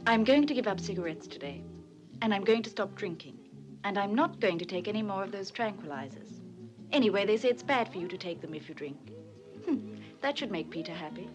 I'm going to give up cigarettes today. And I'm going to stop drinking. And I'm not going to take any more of those tranquilizers. Anyway, they say it's bad for you to take them if you drink. That should make Peter happy.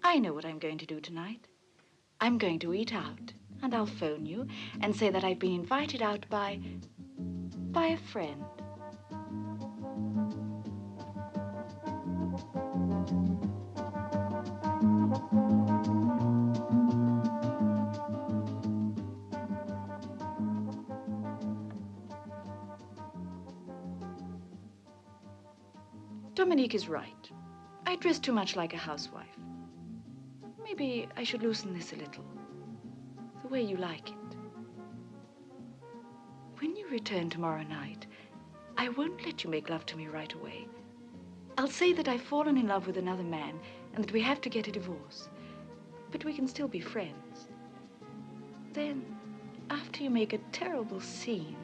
I know what I'm going to do tonight. I'm going to eat out, and I'll phone you and say that I've been invited out by a friend. Dominique is right. I dress too much like a housewife. Maybe I should loosen this a little, the way you like it. When you return tomorrow night, I won't let you make love to me right away. I'll say that I've fallen in love with another man and that we have to get a divorce. But we can still be friends. Then, after you make a terrible scene,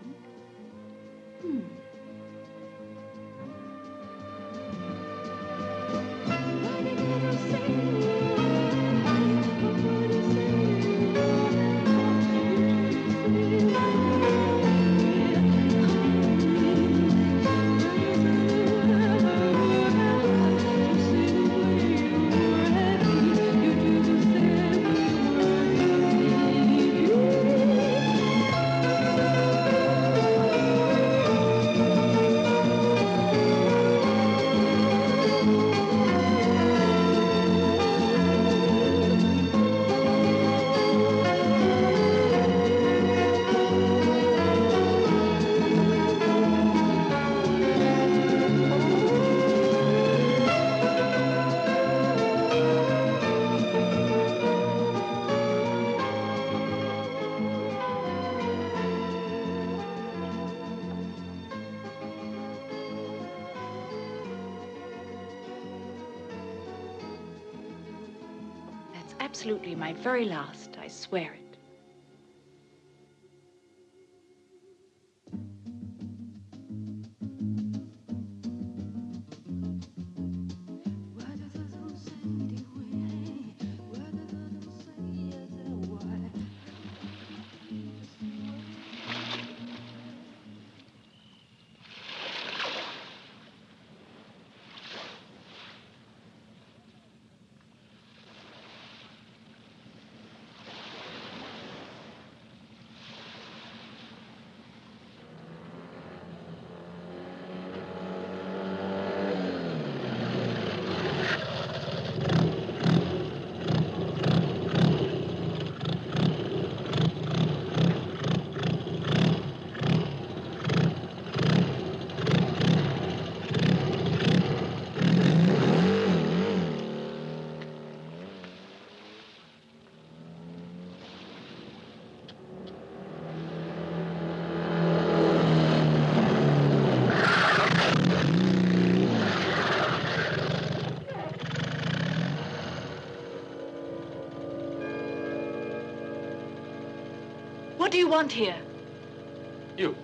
absolutely my very last, I swear it. What do you want here? You.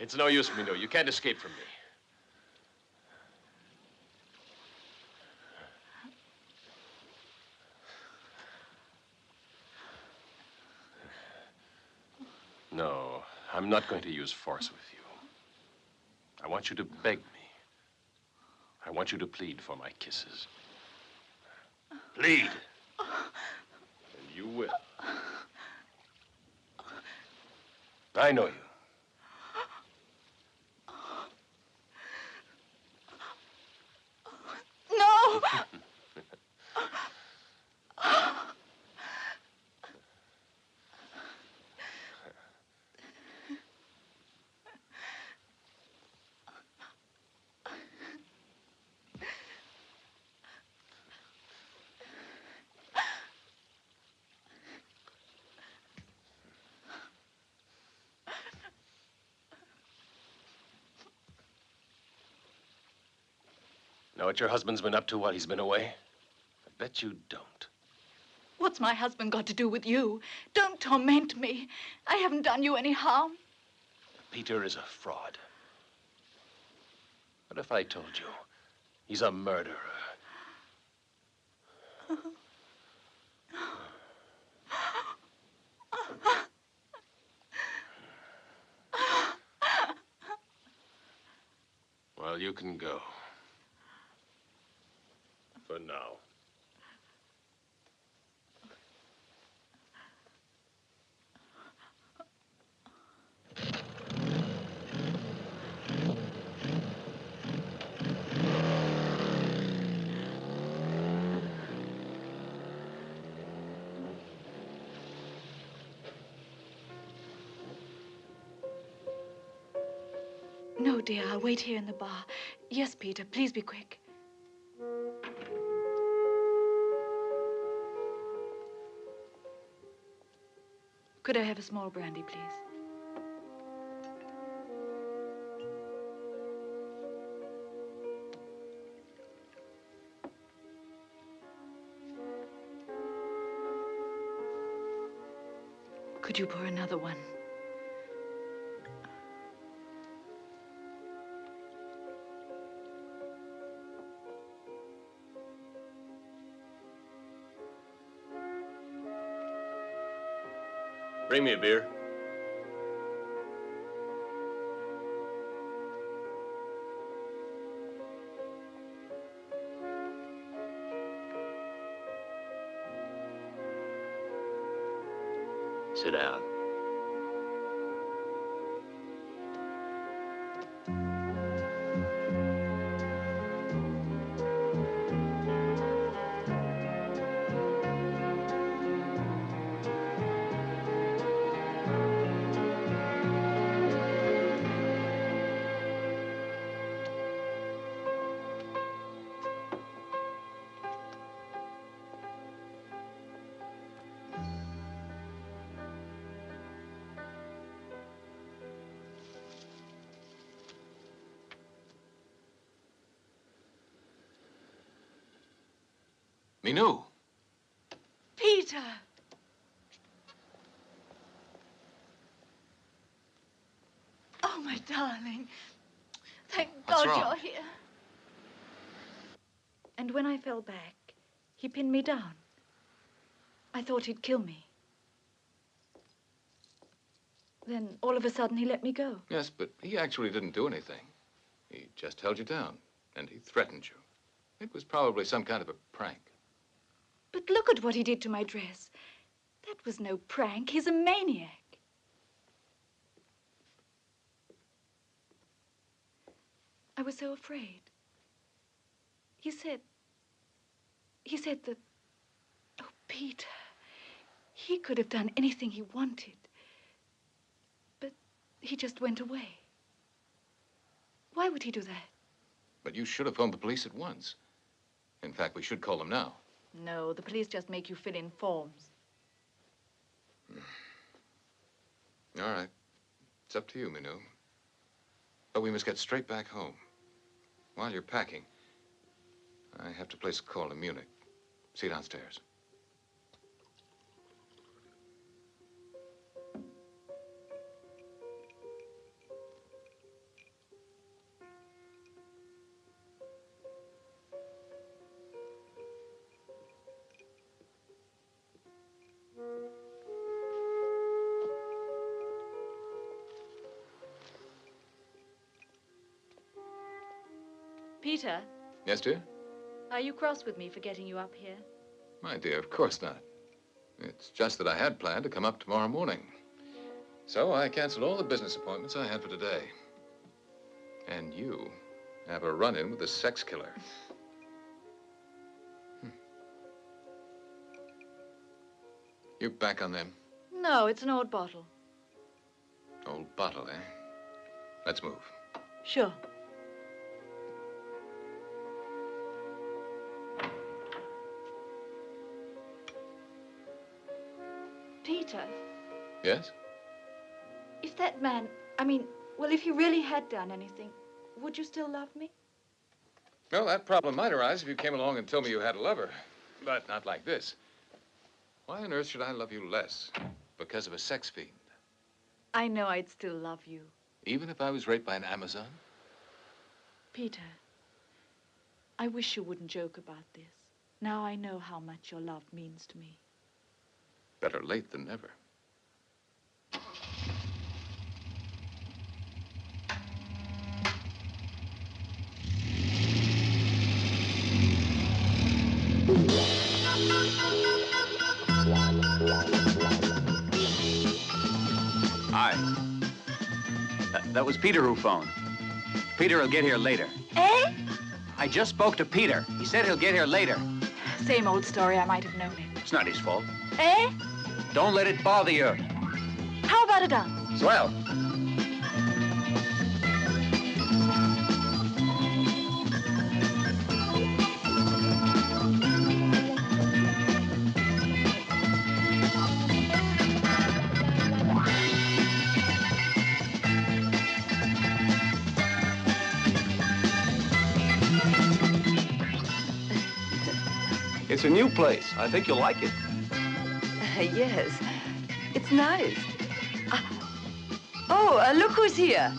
It's no use, Minou. You can't escape from me. No, I'm not going to use force with you. I want you to beg me. I want you to plead for my kisses. Plead. And you will. I know you. No! Know what your husband's been up to while he's been away? I bet you don't. What's my husband got to do with you? Don't torment me. I haven't done you any harm. Peter is a fraud. What if I told you he's a murderer? Well, you can go. For now. No, dear, I'll wait here in the bar. Yes, Peter, please be quick. Could I have a small brandy, please? Could you pour another one? Bring me a beer. Sit down. Minou. Peter! Oh, my darling. Thank What's God wrong? you're here. And when I fell back, he pinned me down. I thought he'd kill me. Then, all of a sudden, he let me go. Yes, but he actually didn't do anything. He just held you down, and he threatened you. It was probably some kind of a prank. But look at what he did to my dress. That was no prank. He's a maniac. I was so afraid. He said that, oh, Peter, he could have done anything he wanted. But he just went away. Why would he do that? But you should have phoned the police at once. In fact, we should call them now. No, the police just make you fill in forms. All right. It's up to you, Minou. But we must get straight back home. While you're packing, I have to place a call in Munich. See you downstairs. Peter, Yes, dear? are you cross with me for getting you up here? My dear, of course not. It's just that I had planned to come up tomorrow morning. So I canceled all the business appointments I had for today. And you have a run-in with a sex killer. You back on them? No, it's an old bottle. Old bottle, eh? Let's move. Sure. Peter, Yes? if that man, well, if he really had done anything, would you still love me? Well, that problem might arise if you came along and told me you had a lover. But not like this. Why on earth should I love you less? Because of a sex fiend? I know I'd still love you. Even if I was raped by an Amazon? Peter, I wish you wouldn't joke about this. Now I know how much your love means to me. Better late than never. Hi. That was Peter who phoned. Peter will get here later. Eh? I just spoke to Peter. He said he'll get here later. Same old story. I might have known it. It's not his fault. Eh? Don't let it bother you. How about a dance? Swell. It's a new place. I think you'll like it. Yes, it's nice. Look who's here.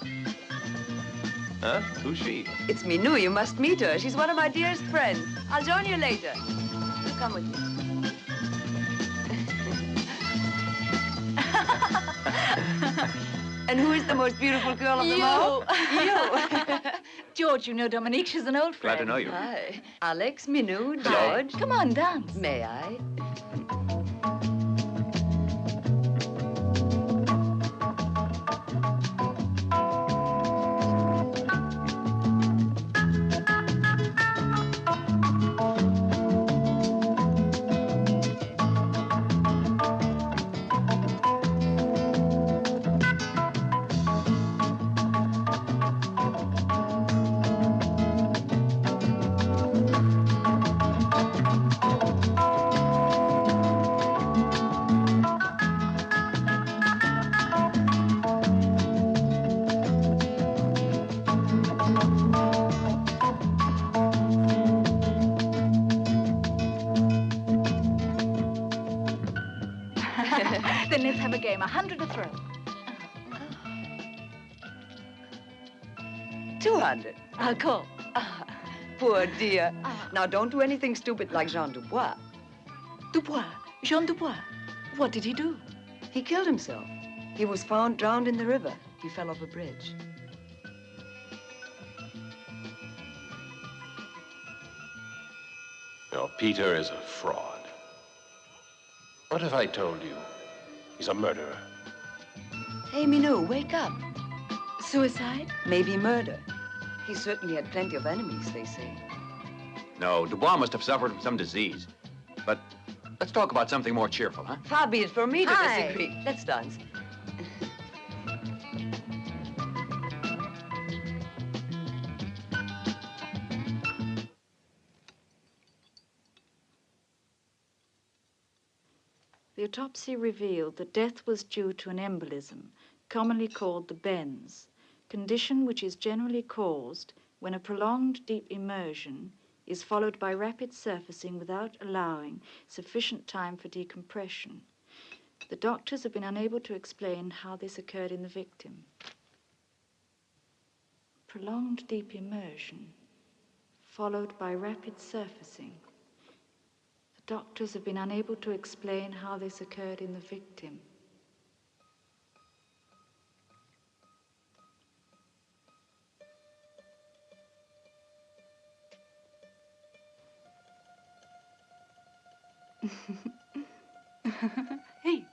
Huh? Who's she? It's Minou. You must meet her. She's one of my dearest friends. I'll join you later. You come with me. And who is the most beautiful girl of them all? You. George, you know Dominique. She's an old friend. Glad to know you. Hi. Alex, Minou, Hi. George. Come on, dance. May I? Then let's have a game. 100 a throw. 200. I'll call. Poor dear. Now, don't do anything stupid like Jean Dubois. Dubois. Jean Dubois. What did he do? He killed himself. He was found drowned in the river. He fell off a bridge. No, Peter is a fraud. What if I told you he's a murderer? Hey, Minou, wake up. Suicide? Maybe murder. He certainly had plenty of enemies, they say. No, Dubois must have suffered from some disease. But let's talk about something more cheerful, huh? Far be it from me to Hi. disagree. Let's dance. The autopsy revealed that death was due to an embolism, commonly called the bends, condition which is generally caused when a prolonged deep immersion is followed by rapid surfacing without allowing sufficient time for decompression. The doctors have been unable to explain how this occurred in the victim. Prolonged deep immersion followed by rapid surfacing. The doctors have been unable to explain how this occurred in the victim. Hey.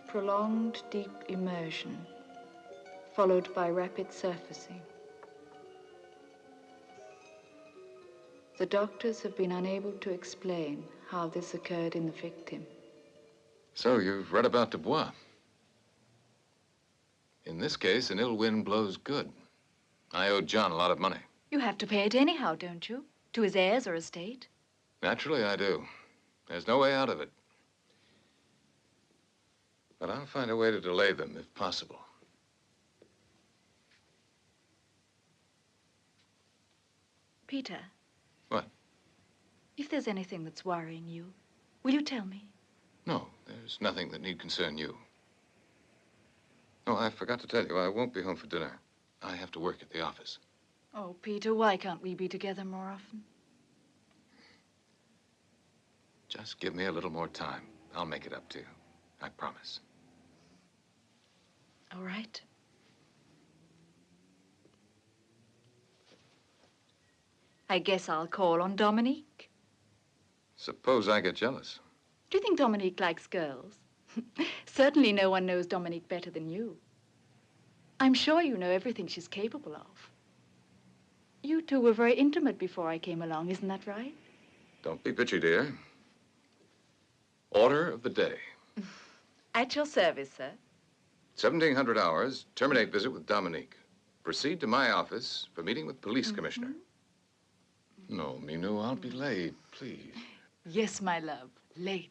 Prolonged deep immersion, followed by rapid surfacing. The doctors have been unable to explain how this occurred in the victim. So you've read about Dubois. In this case, an ill wind blows good. I owed John a lot of money. You have to pay it anyhow, don't you? To his heirs or estate? Naturally, I do. There's no way out of it. But I'll find a way to delay them, if possible. Peter. What? If there's anything that's worrying you, will you tell me? No, there's nothing that need concern you. Oh, I forgot to tell you, I won't be home for dinner. I have to work at the office. Oh, Peter, why can't we be together more often? Just give me a little more time. I'll make it up to you. I promise. All right. I guess I'll call on Dominique. Suppose I get jealous. Do you think Dominique likes girls? Certainly no one knows Dominique better than you. I'm sure you know everything she's capable of. You two were very intimate before I came along, isn't that right? Don't be bitchy, dear. Order of the day. At your service, sir. 1700 hours, terminate visit with Dominique. Proceed to my office for meeting with police commissioner. No, Minou, I'll be late, please. Yes, my love, late.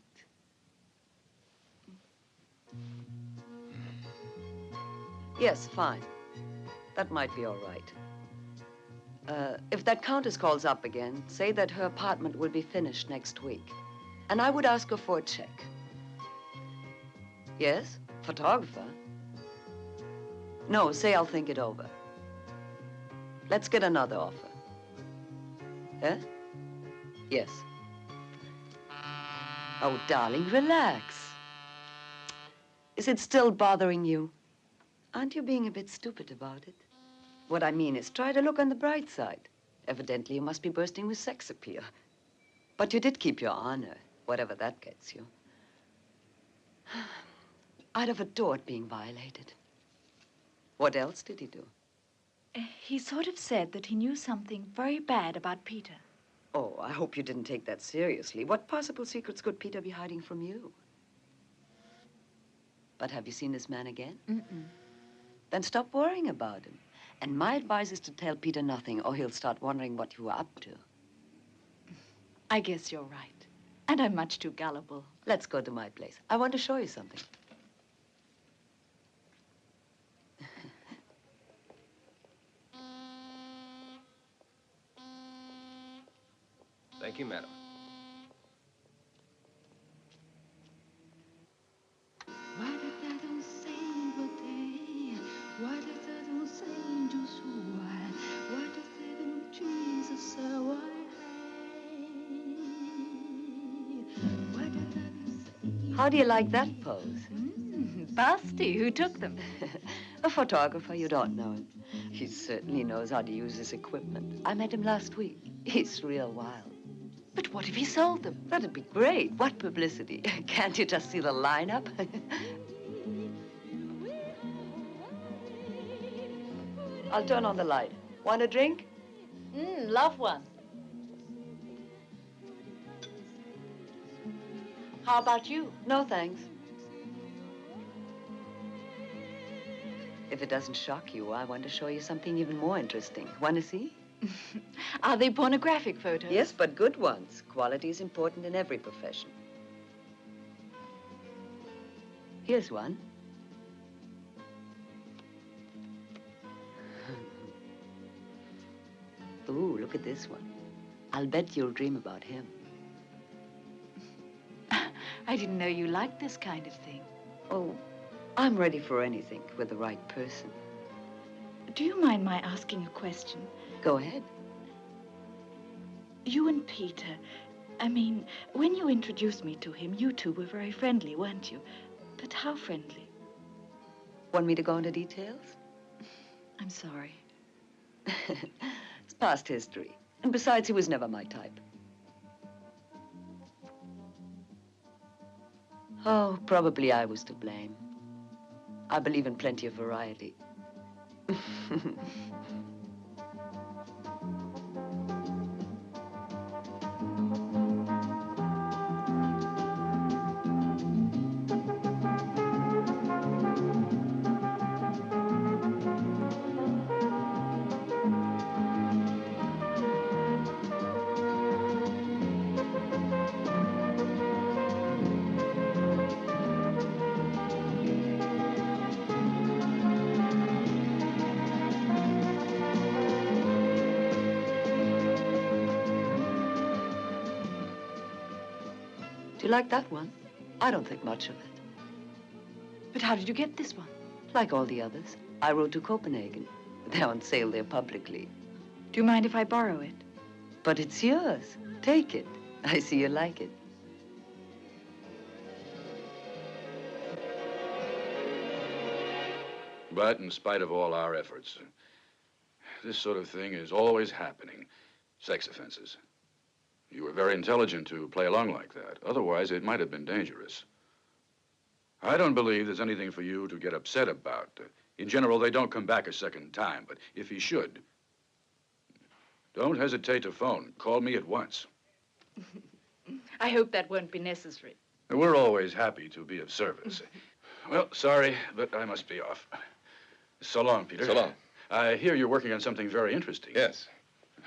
Yes, fine. That might be all right. If that countess calls up again, say that her apartment will be finished next week. And I would ask her for a check. Yes? Photographer? No, say I'll think it over. Let's get another offer. Yes? Yes. Oh, darling, relax. Is it still bothering you? Aren't you being a bit stupid about it? What I mean is, try to look on the bright side. Evidently, you must be bursting with sex appeal. But you did keep your honor, whatever that gets you. I'd have adored being violated. What else did he do? He sort of said that he knew something very bad about Peter. Oh, I hope you didn't take that seriously. What possible secrets could Peter be hiding from you? But have you seen this man again? Mm-mm. Then stop worrying about him. And my advice is to tell Peter nothing, or he'll start wondering what you were up to. I guess you're right. And I'm much too gullible. Let's go to my place. I want to show you something. Thank you, madam. How do you like that pose? Busty, who took them? A photographer, you don't know him. He certainly knows how to use his equipment. I met him last week. He's real wild. But what if he sold them? That'd be great. What publicity? Can't you just see the lineup? I'll turn on the light. Want a drink? Love one. How about you? No, thanks. If it doesn't shock you, I want to show you something even more interesting. Want to see? Are they pornographic photos? Yes, but good ones. Quality is important in every profession. Here's one. Ooh, look at this one. I'll bet you'll dream about him. I didn't know you liked this kind of thing. Oh, I'm ready for anything with the right person. Do you mind my asking a question? Go ahead. You and Peter, I mean, when you introduced me to him, you two were very friendly, weren't you? But how friendly? Want me to go into details? I'm sorry. It's past history. And besides, he was never my type. Oh, probably I was to blame. I believe in plenty of variety. Do you like that one? I don't think much of it. But how did you get this one? Like all the others, I wrote to Copenhagen. They're on sale there publicly. Do you mind if I borrow it? But it's yours. Take it. I see you like it. But in spite of all our efforts, this sort of thing is always happening. Sex offenses. You were very intelligent to play along like that. Otherwise, it might have been dangerous. I don't believe there's anything for you to get upset about. In general, they don't come back a second time, but if he should, don't hesitate to phone. Call me at once. I hope that won't be necessary. We're always happy to be of service. Well, sorry, but I must be off. So long, Peter. So long. I hear you're working on something very interesting. Yes.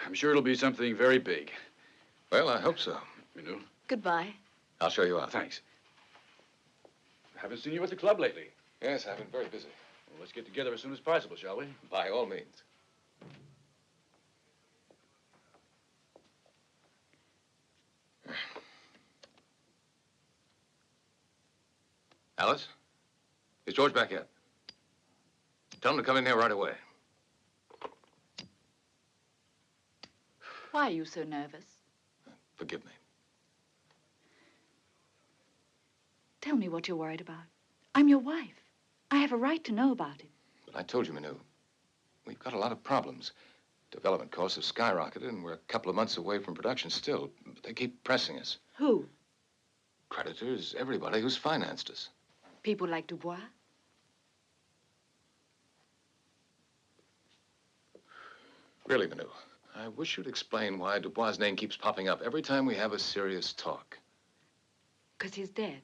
I'm sure it'll be something very big. Well, I hope so. You know? Goodbye. I'll show you out. Thanks. Haven't seen you at the club lately. Yes, I've been very busy. Well, let's get together as soon as possible, shall we? By all means. Alice? Is George back yet? Tell him to come in here right away. Why are you so nervous? Forgive me. Tell me what you're worried about. I'm your wife. I have a right to know about it. But I told you, Manu, we've got a lot of problems. Development costs have skyrocketed, and we're a couple of months away from production still. But they keep pressing us. Who? Creditors, everybody who's financed us. People like Dubois? Really, Manu, I wish you'd explain why Dubois' name keeps popping up every time we have a serious talk. Because he's dead.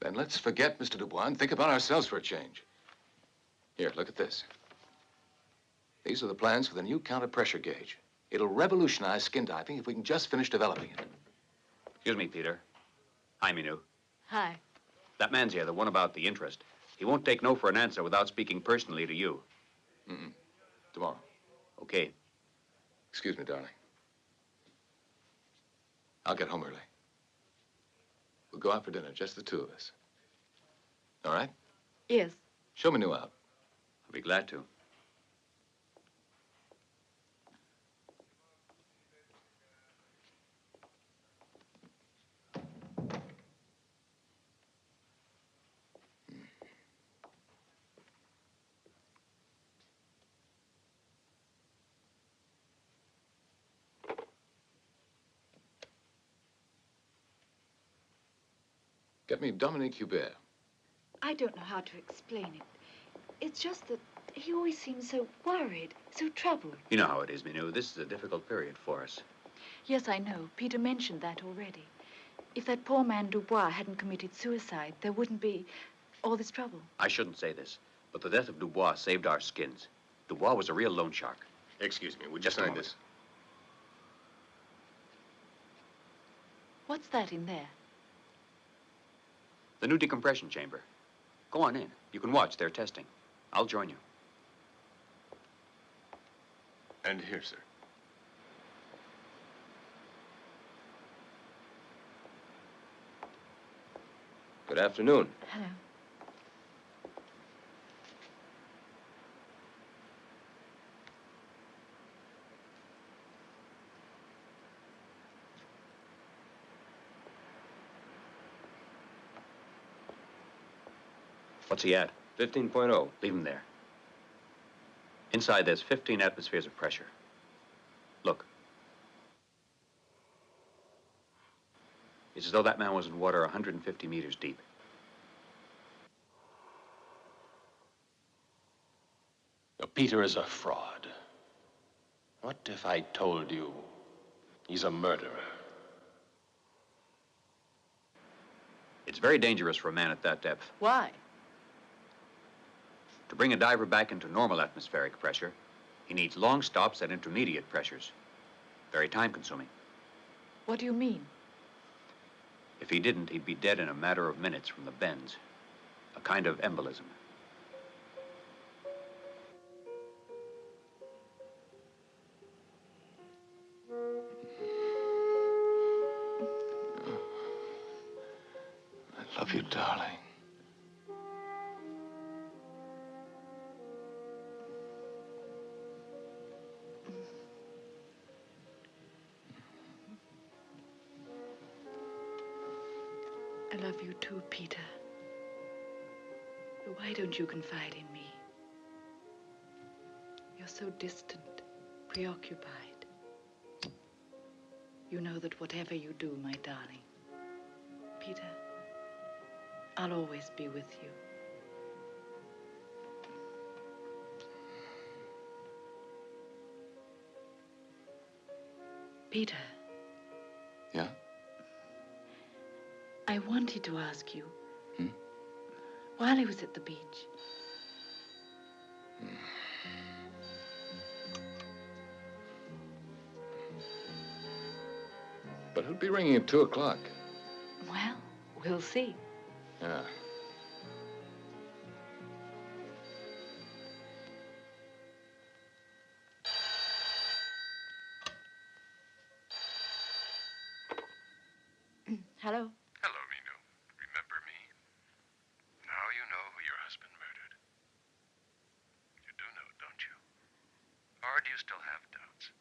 Then let's forget Mr. Dubois and think about ourselves for a change. Here, look at this. These are the plans for the new counter-pressure gauge. It'll revolutionize skin diving if we can just finish developing it. Excuse me, Peter. Hi, Minu. Hi. That man's here, the one about the interest. He won't take no for an answer without speaking personally to you. Tomorrow. Okay. Excuse me, darling. I'll get home early. We'll go out for dinner, just the two of us. All right? Yes. Show Manu out. I'll be glad to. Get me Dominique Hubert. I don't know how to explain it. It's just that he always seems so worried, so troubled. You know how it is, Minu. This is a difficult period for us. Yes, I know. Peter mentioned that already. If that poor man Dubois hadn't committed suicide, there wouldn't be all this trouble. I shouldn't say this, but the death of Dubois saved our skins. Dubois was a real loan shark. Excuse me, would you Just a sign moment. this? What's that in there? The new decompression chamber. Go on in. You can watch their testing. I'll join you. And here, sir. Good afternoon. Hello. What's he at? 15.0. Leave him there. Inside, there's 15 atmospheres of pressure. Look. It's as though that man was in water 150 meters deep. Now, Peter is a fraud. What if I told you he's a murderer? It's very dangerous for a man at that depth. Why? To bring a diver back into normal atmospheric pressure, he needs long stops at intermediate pressures. Very time-consuming. What do you mean? If he didn't, he'd be dead in a matter of minutes from the bends. A kind of embolism. I love you, darling. I love you too, Peter. But why don't you confide in me? You're so distant, preoccupied. You know that whatever you do, my darling, Peter, I'll always be with you. Peter. Yeah? I wanted to ask you, while I was at the beach. But it'll be ringing at 2 o'clock. Well, we'll see. Yeah. Hello? Hello, Minu. Remember me? Now you know who your husband murdered. You do know, don't you? Or do you still have doubts?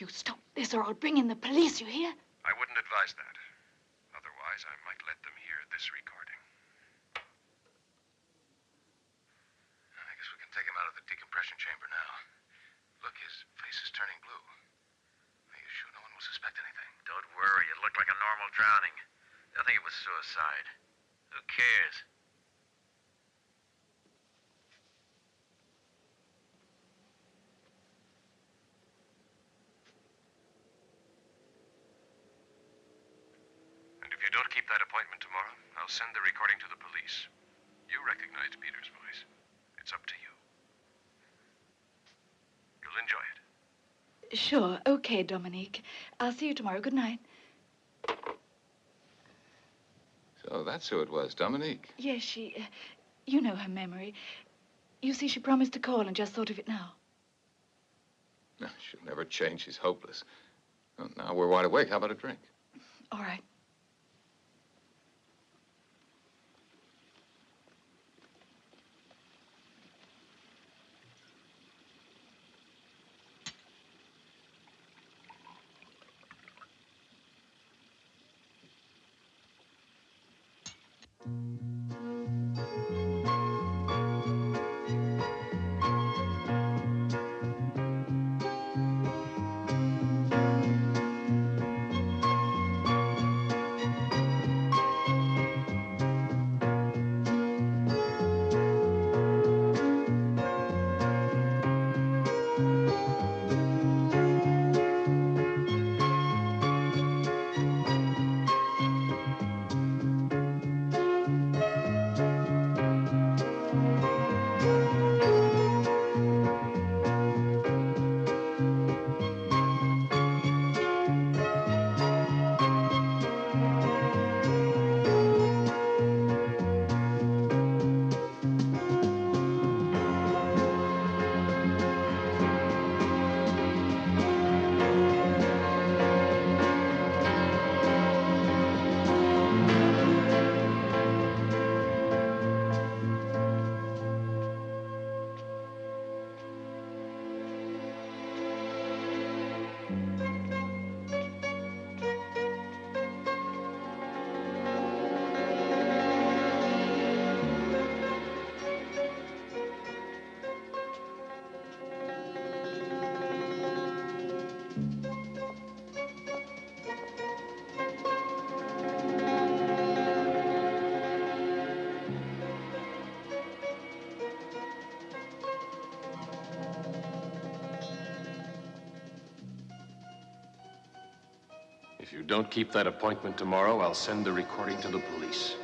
You stop this or I'll bring in the police, you hear? I wouldn't advise that. Otherwise, I might let them hear this recording. I guess we can take him out of the decompression chamber now. Look, his face is turning blue. Are you sure no one will suspect anything? Don't worry, it looked like a normal drowning. They'll think it was suicide. Who cares? And if you don't keep that appointment tomorrow, I'll send the recording to the police. You recognize Peter's voice. It's up to you. You'll enjoy it. Sure. Okay, Dominique. I'll see you tomorrow. Good night. So that's who it was, Dominique. Yes, you know her memory. You see, she promised to call and just thought of it now. No, she'll never change. She's hopeless. Well, now we're wide awake. How about a drink? All right. If you don't keep that appointment tomorrow, I'll send the recording to the police.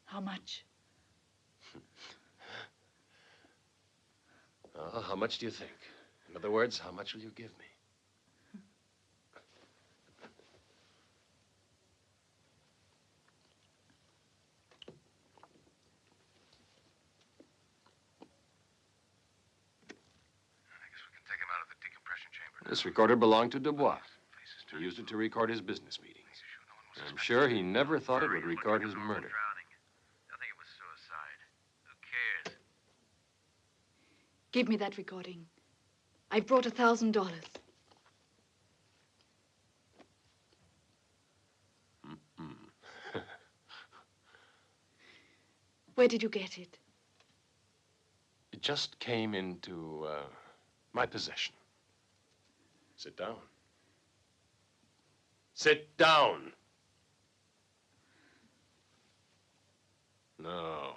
How much? How much do you think? In other words, how much will you give me? This recorder belonged to Dubois. He used it to record his business meetings. I'm sure he never thought it would record his murder. I think it was suicide. Who cares? Give me that recording. I've brought $1,000. Where did you get it? It just came into my possession. Sit down. Sit down. No.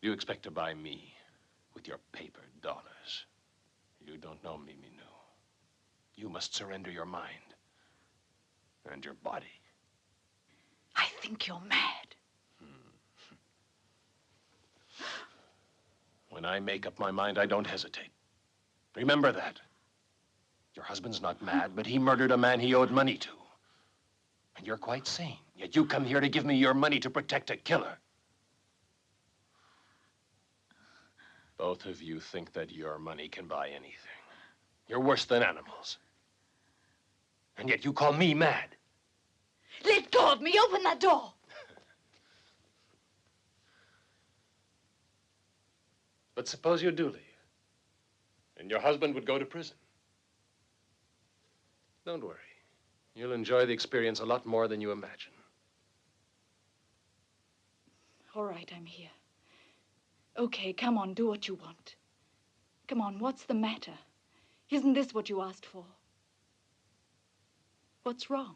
You expect to buy me with your paper dollars. You don't know me, Minou. You must surrender your mind and your body. I think you're mad. When I make up my mind, I don't hesitate. Remember that. Your husband's not mad, but he murdered a man he owed money to. And you're quite sane, yet you come here to give me your money to protect a killer. Both of you think that your money can buy anything. You're worse than animals. And yet you call me mad. Let go of me. Open that door. But suppose you do leave, and your husband would go to prison. Don't worry. You'll enjoy the experience a lot more than you imagine. All right, I'm here. Okay, come on, do what you want. Come on, what's the matter? Isn't this what you asked for? What's wrong?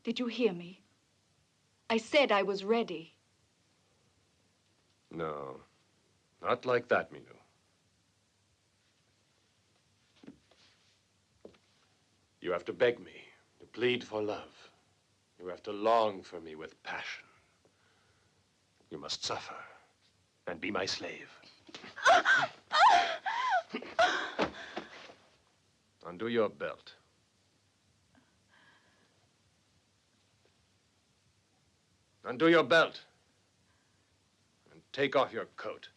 Did you hear me? I said I was ready. No, not like that, Minou. You have to beg me, to plead for love. You have to long for me with passion. You must suffer and be my slave. Undo your belt. Undo your belt. And take off your coat.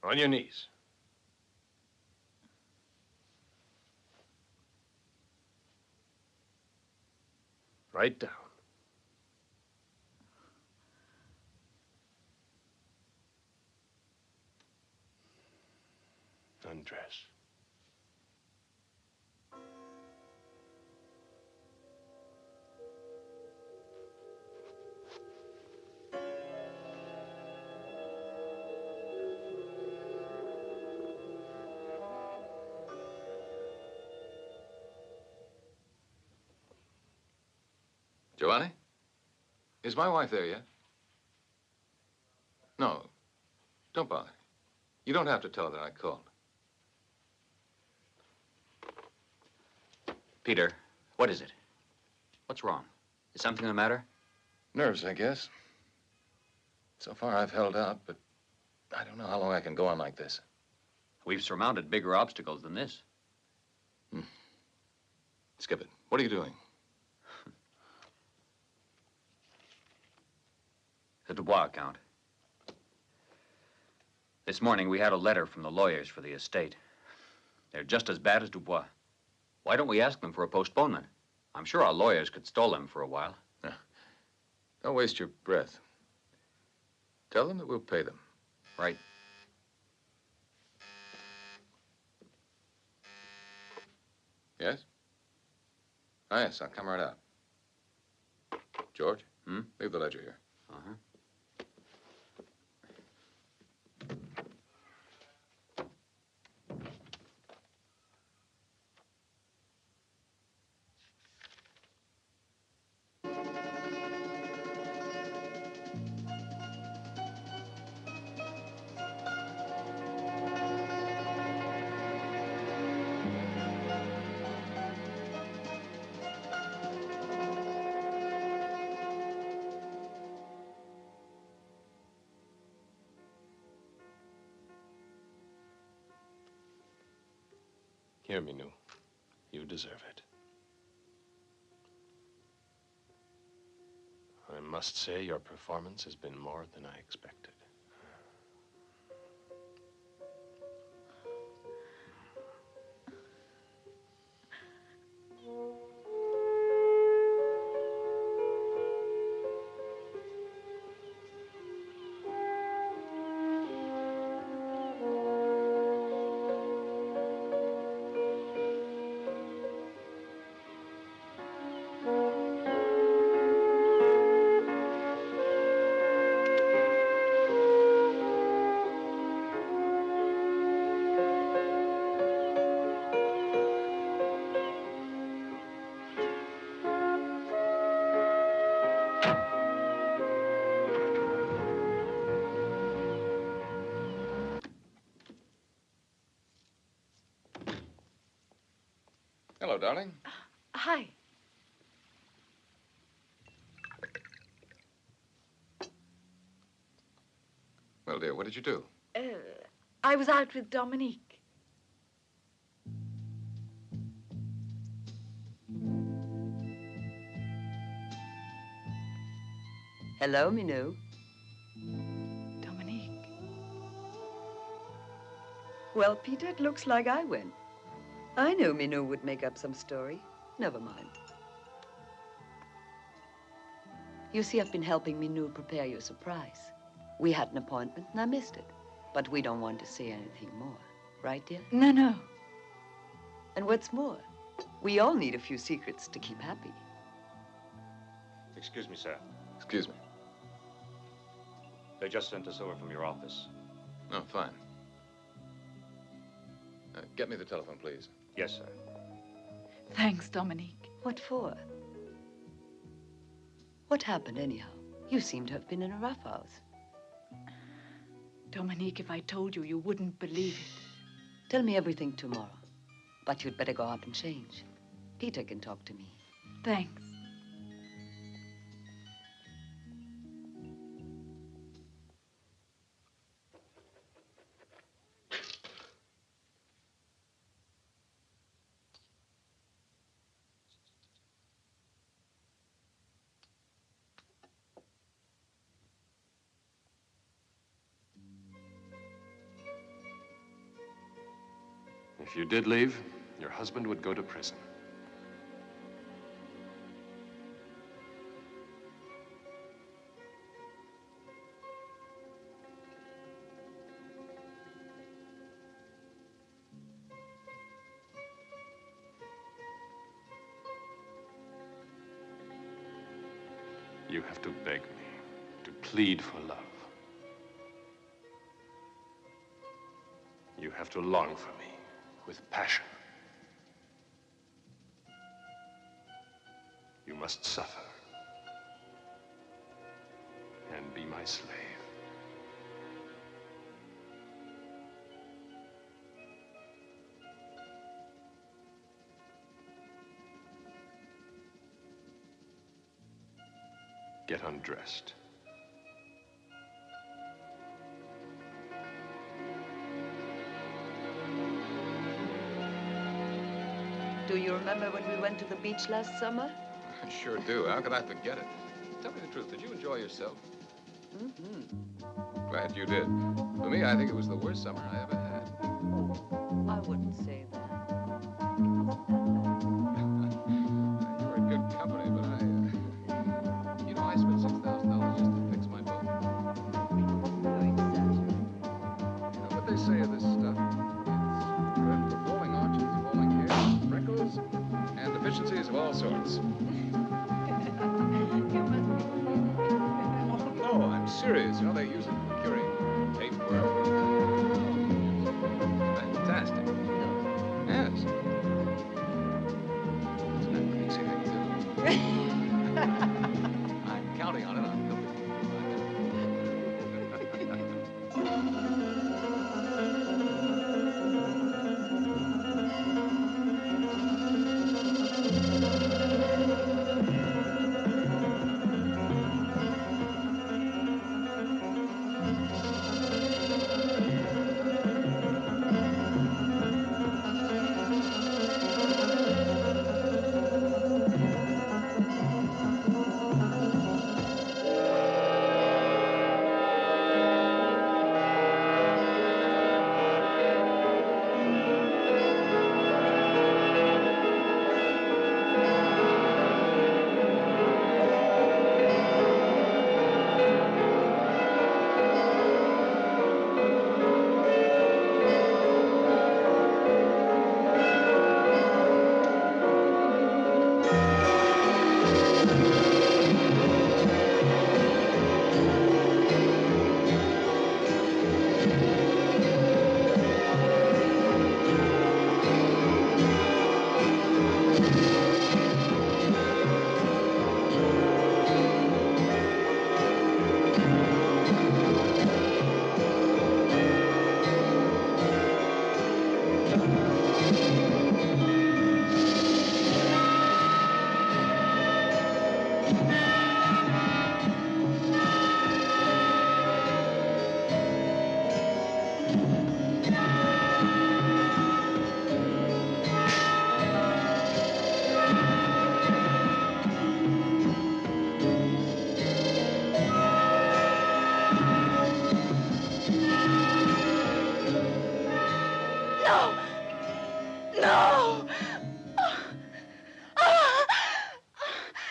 On your knees. Right down. Undress. Giovanni? Is my wife there yet? No. Don't bother. You don't have to tell her that I called. Peter, what is it? What's wrong? Is something the matter? Nerves, I guess. So far, I've held out, but I don't know how long I can go on like this. We've surmounted bigger obstacles than this. Skip it. What are you doing? The Dubois account. This morning, we had a letter from the lawyers for the estate. They're just as bad as Dubois. Why don't we ask them for a postponement? I'm sure our lawyers could stall them for a while. Don't waste your breath. Tell them that we'll pay them. Right. Yes? Ah, yes, I'll come right out. George? Leave the ledger here. Uh-huh. Here, Minou. You deserve it. I must say your performance has been more than I expected. Hello, darling. Hi. Well, dear, what did you do? I was out with Dominique. Hello, Minou. Dominique. Well, Peter, it looks like I win. I knew Minou would make up some story. Never mind. You see, I've been helping Minou prepare your surprise. We had an appointment, and I missed it. But we don't want to say anything more. Right, dear? No, no. And what's more, we all need a few secrets to keep happy. Excuse me, sir. Excuse me. They just sent us over from your office. Oh, fine. Get me the telephone, please. Yes, sir. Thanks, Dominique. What for? What happened, anyhow? You seem to have been in a rough house. Dominique, if I told you, you wouldn't believe it. Tell me everything tomorrow. But you'd better go out and change. Peter can talk to me. Thanks. If you did leave, your husband would go to prison. You have to beg me, to plead for love. You have to long for me with passion. You must suffer and be my slave. Get undressed. Do you remember when we went to the beach last summer? I sure do. How could I forget it? Tell me the truth. Did you enjoy yourself? Mm-hmm. Glad you did. For me, I think it was the worst summer I ever had. Oh, I wouldn't say that. You were in good company, but you know, I spent $6,000 just to fix my boat. You exaggerate. You know what they say of this stuff? It's good for falling arches, falling hairs, freckles, and deficiencies of all sorts. Oh, no, I'm serious. You know, they use it for curing tapeworm. Fantastic. Yes. Isn't that crazy thing, too? I'm counting on it. I'm helping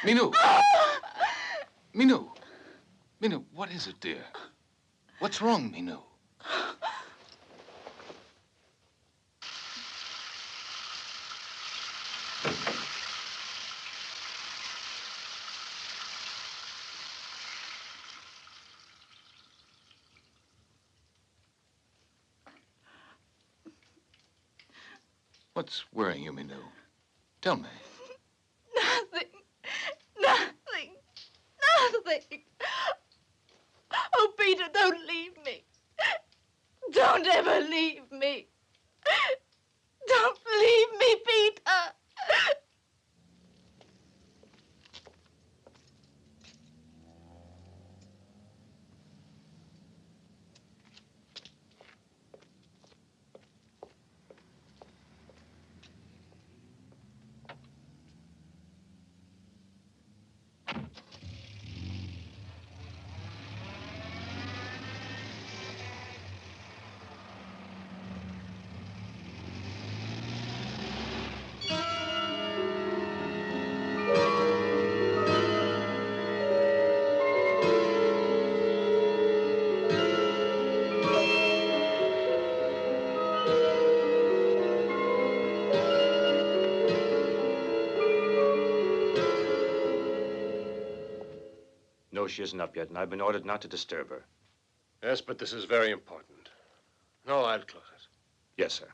Minu! Minu! Minu, what is it, dear? What's wrong, Minu? What's worrying you, Minu? Tell me. Nothing. Nothing. Nothing. Oh, Peter, don't leave me. Don't ever leave me. Don't leave me, Peter. shows she isn't up yet, and I've been ordered not to disturb her. Yes, but this is very important. No, I'll close it. Yes, sir.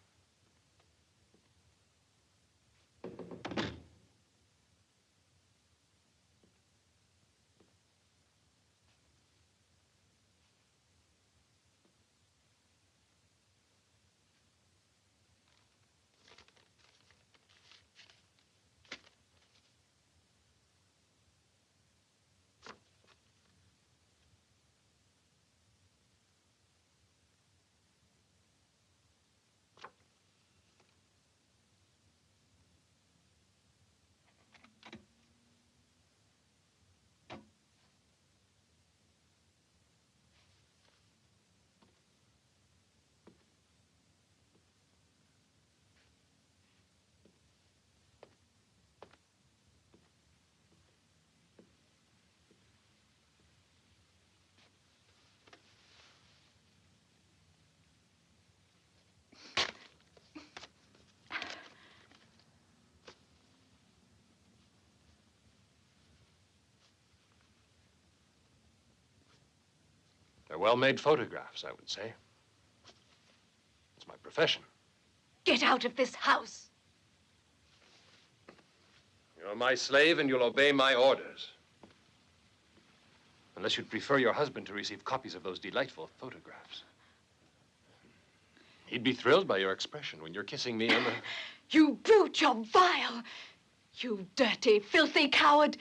They're well-made photographs, I would say. It's my profession. Get out of this house. You're my slave and you'll obey my orders. Unless you'd prefer your husband to receive copies of those delightful photographs. He'd be thrilled by your expression when you're kissing me on the... You brute, you're vile. You dirty, filthy coward.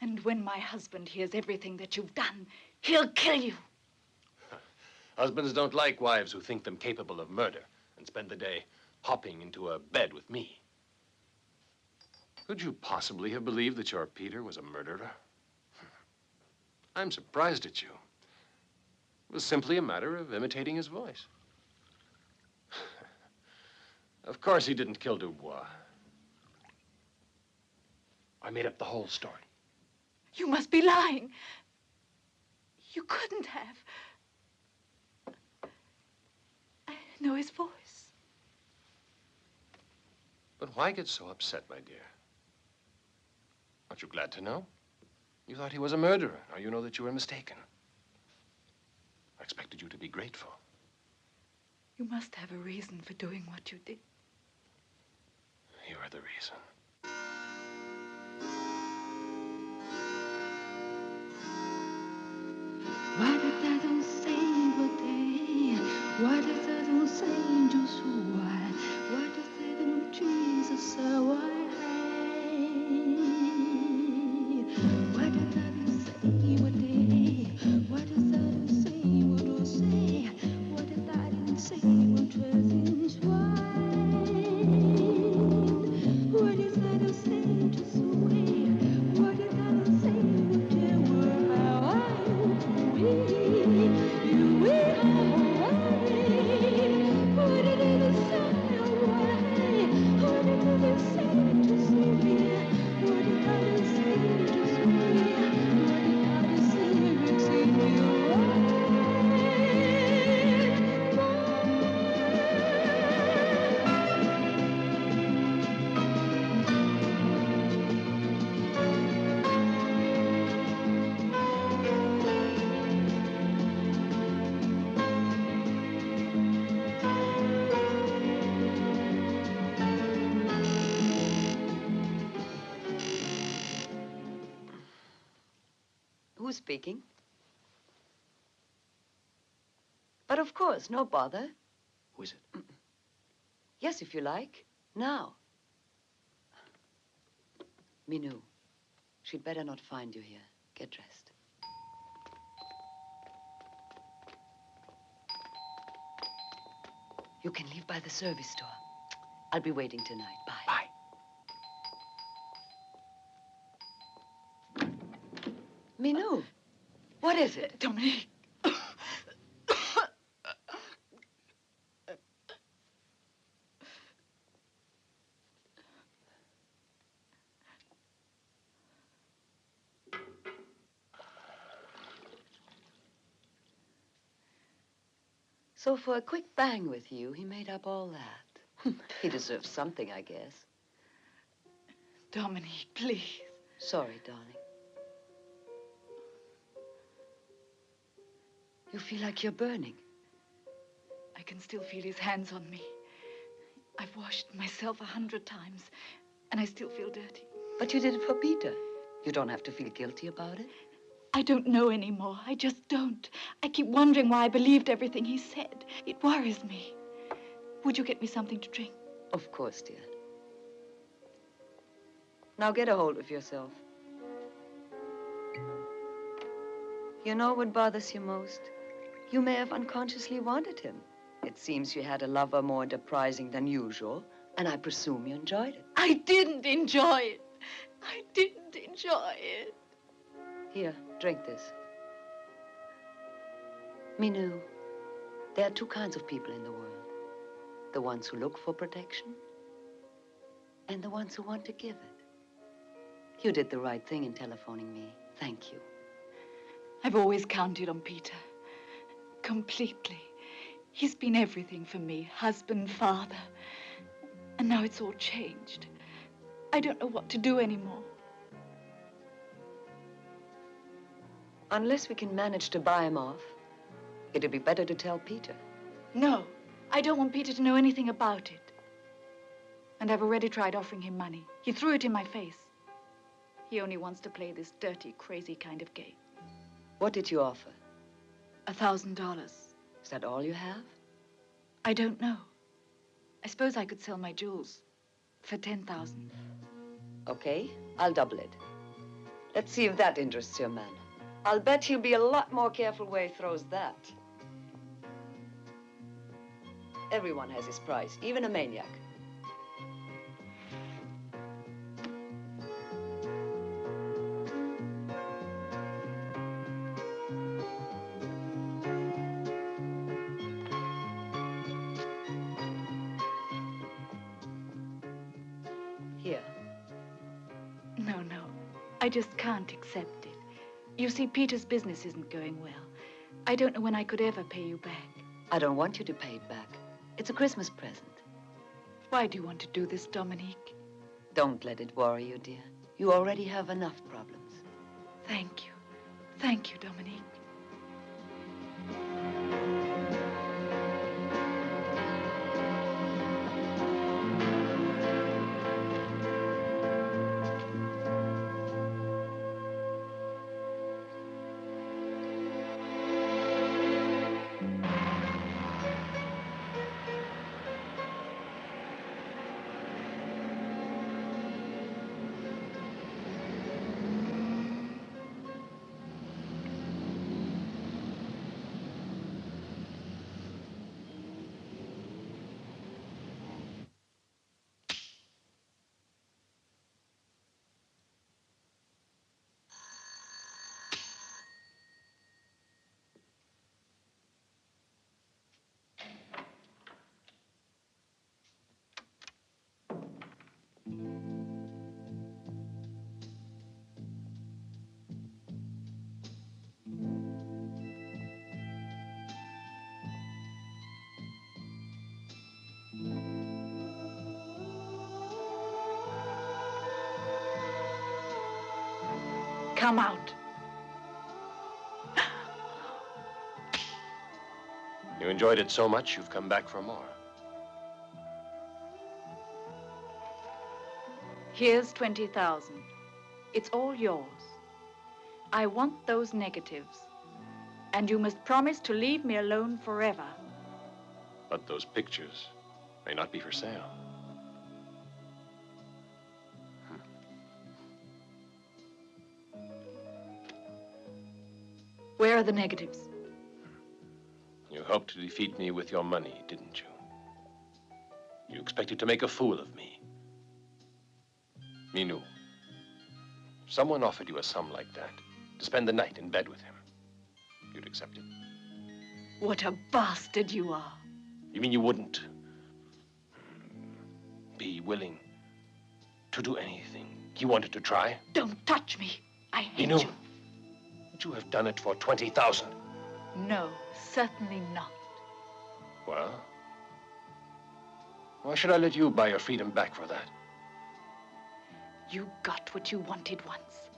And when my husband hears everything that you've done, he'll kill you. Husbands don't like wives who think them capable of murder and spend the day hopping into a bed with me. Could you possibly have believed that your Peter was a murderer? I'm surprised at you. It was simply a matter of imitating his voice. Of course he didn't kill Dubois. I made up the whole story. You must be lying. You couldn't have. I know his voice. But why get so upset, my dear? Aren't you glad to know? You thought he was a murderer. Now you know that you were mistaken. I expected you to be grateful. You must have a reason for doing what you did. You are the reason. Why did I don't say what they? Why did I don't say just why? Why did I don't Jesus why? Why did I don't say what they? Why did I don't say what I say? Why did I don't say what was why? Why did I don't say just why? Why did I don't say what they were? Who's speaking? But of course, no bother. Who is it? Yes, if you like. Now. Minou, she'd better not find you here. Get dressed. You can leave by the service door. I'll be waiting tonight. Bye. Bye. Minou, what is it? Dominique. So for a quick bang with you, he made up all that. He deserves something, I guess. Dominique, please. Sorry, darling. You feel like you're burning. I can still feel his hands on me. I've washed myself 100 times, and I still feel dirty. But you did it for Peter. You don't have to feel guilty about it. I don't know anymore. I just don't. I keep wondering why I believed everything he said. It worries me. Would you get me something to drink? Of course, dear. Now get a hold of yourself. You know what bothers you most? You may have unconsciously wanted him. It seems you had a lover more enterprising than usual, and I presume you enjoyed it. I didn't enjoy it. I didn't enjoy it. Here, drink this. Minou, there are two kinds of people in the world. The ones who look for protection, and the ones who want to give it. You did the right thing in telephoning me. Thank you. I've always counted on Peter. Completely. He's been everything for me. Husband, father. And now it's all changed. I don't know what to do anymore. Unless we can manage to buy him off, it'd be better to tell Peter. No, I don't want Peter to know anything about it. And I've already tried offering him money. He threw it in my face. He only wants to play this dirty, crazy kind of game. What did you offer? $1,000. Is that all you have? I don't know. I suppose I could sell my jewels for 10,000. Okay, I'll double it. Let's see if that interests your man. I'll bet he'll be a lot more careful where he throws that. Everyone has his price, even a maniac. Here. No, no. I just can't accept it. You see, Peter's business isn't going well. I don't know when I could ever pay you back. I don't want you to pay it back. It's a Christmas present. Why do you want to do this, Dominique? Don't let it worry you, dear. You already have enough problems. Thank you. Thank you, Dominique. Come out. You enjoyed it so much, you've come back for more. Here's 20,000. It's all yours. I want those negatives. And you must promise to leave me alone forever. But those pictures may not be for sale. Where are the negatives? You hoped to defeat me with your money, didn't you? You expected to make a fool of me. Minou, if someone offered you a sum like that, to spend the night in bed with him, you'd accept it? What a bastard you are. You mean you wouldn't be willing to do anything you wanted to try? Don't touch me. I hate Minou, you. would you have done it for 20,000? No, certainly not. Well, why should I let you buy your freedom back for that? You got what you wanted once.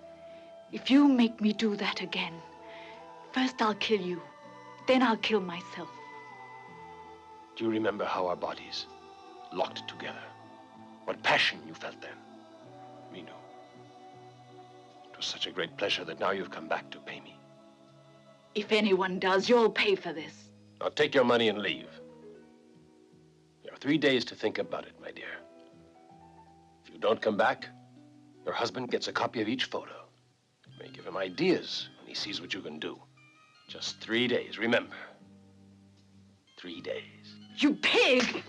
If you make me do that again, first I'll kill you, Then I'll kill myself. Do you remember how our bodies locked together? What passion you felt then? Minu. It was such a great pleasure that now you've come back to pay me. If anyone does, you'll pay for this. Now take your money and leave. You have 3 days to think about it, my dear. If you don't come back, your husband gets a copy of each photo. It may give him ideas when he sees what you can do. Just 3 days, remember. 3 days. You pig!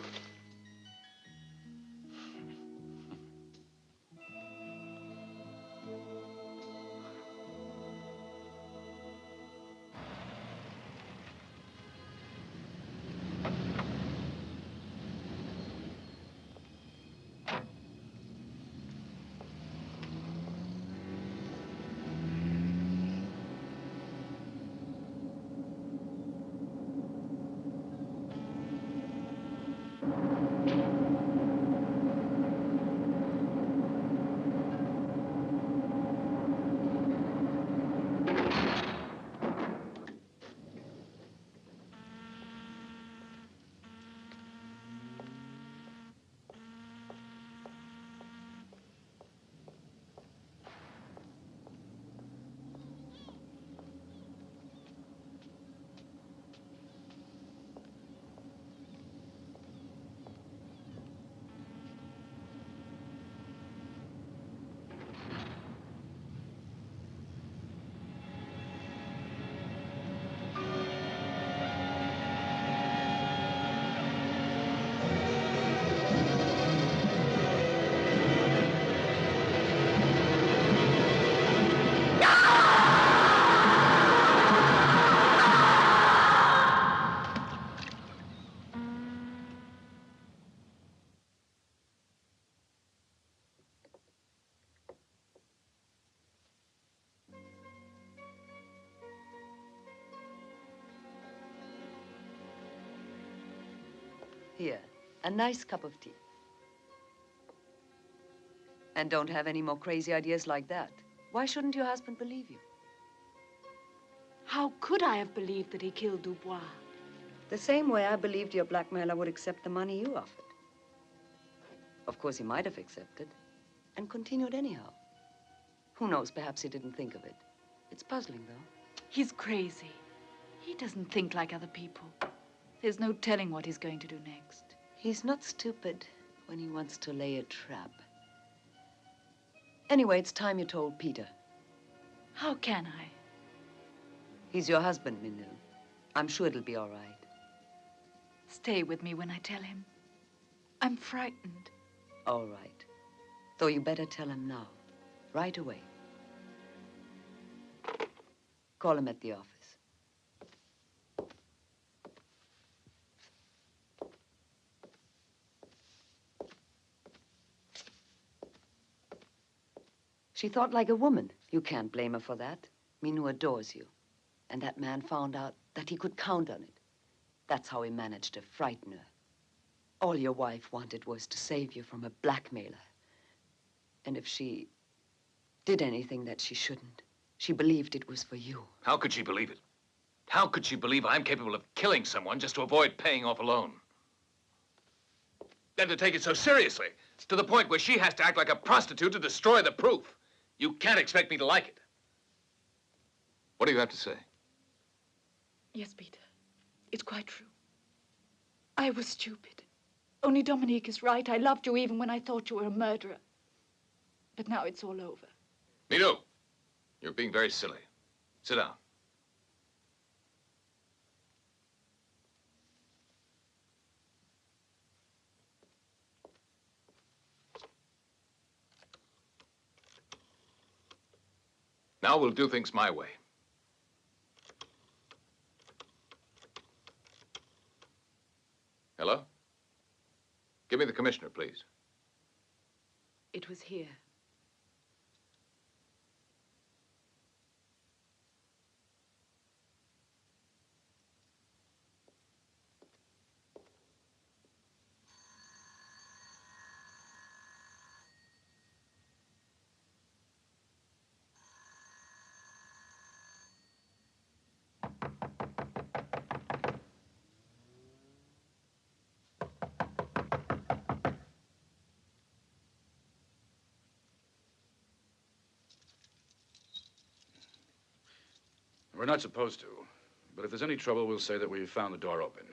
Here, a nice cup of tea. And don't have any more crazy ideas like that. Why shouldn't your husband believe you? How could I have believed that he killed Dubois? The same way I believed your blackmailer would accept the money you offered. Of course, he might have accepted and continued anyhow. Who knows, perhaps he didn't think of it. It's puzzling, though. He's crazy. He doesn't think like other people. There's no telling what he's going to do next. He's not stupid when he wants to lay a trap. Anyway, it's time you told Peter. How can I? He's your husband, Minu. I'm sure it'll be all right. Stay with me when I tell him. I'm frightened. All right. Though you better tell him now. Right away. Call him at the office. She thought like a woman. You can't blame her for that. Minu adores you. And that man found out that he could count on it. That's how he managed to frighten her. All your wife wanted was to save you from a blackmailer. And if she did anything that she shouldn't, she believed it was for you. How could she believe it? How could she believe I'm capable of killing someone just to avoid paying off a loan? Then to take it so seriously, to the point where she has to act like a prostitute to destroy the proof. You can't expect me to like it. What do you have to say? Yes, Peter. It's quite true. I was stupid. Only Dominique is right. I loved you even when I thought you were a murderer. But now it's all over. Minu, you're being very silly. Sit down. Now we'll do things my way. Hello? Give me the commissioner, please. It was here. We're not supposed to. But if there's any trouble, we'll say that we found the door open.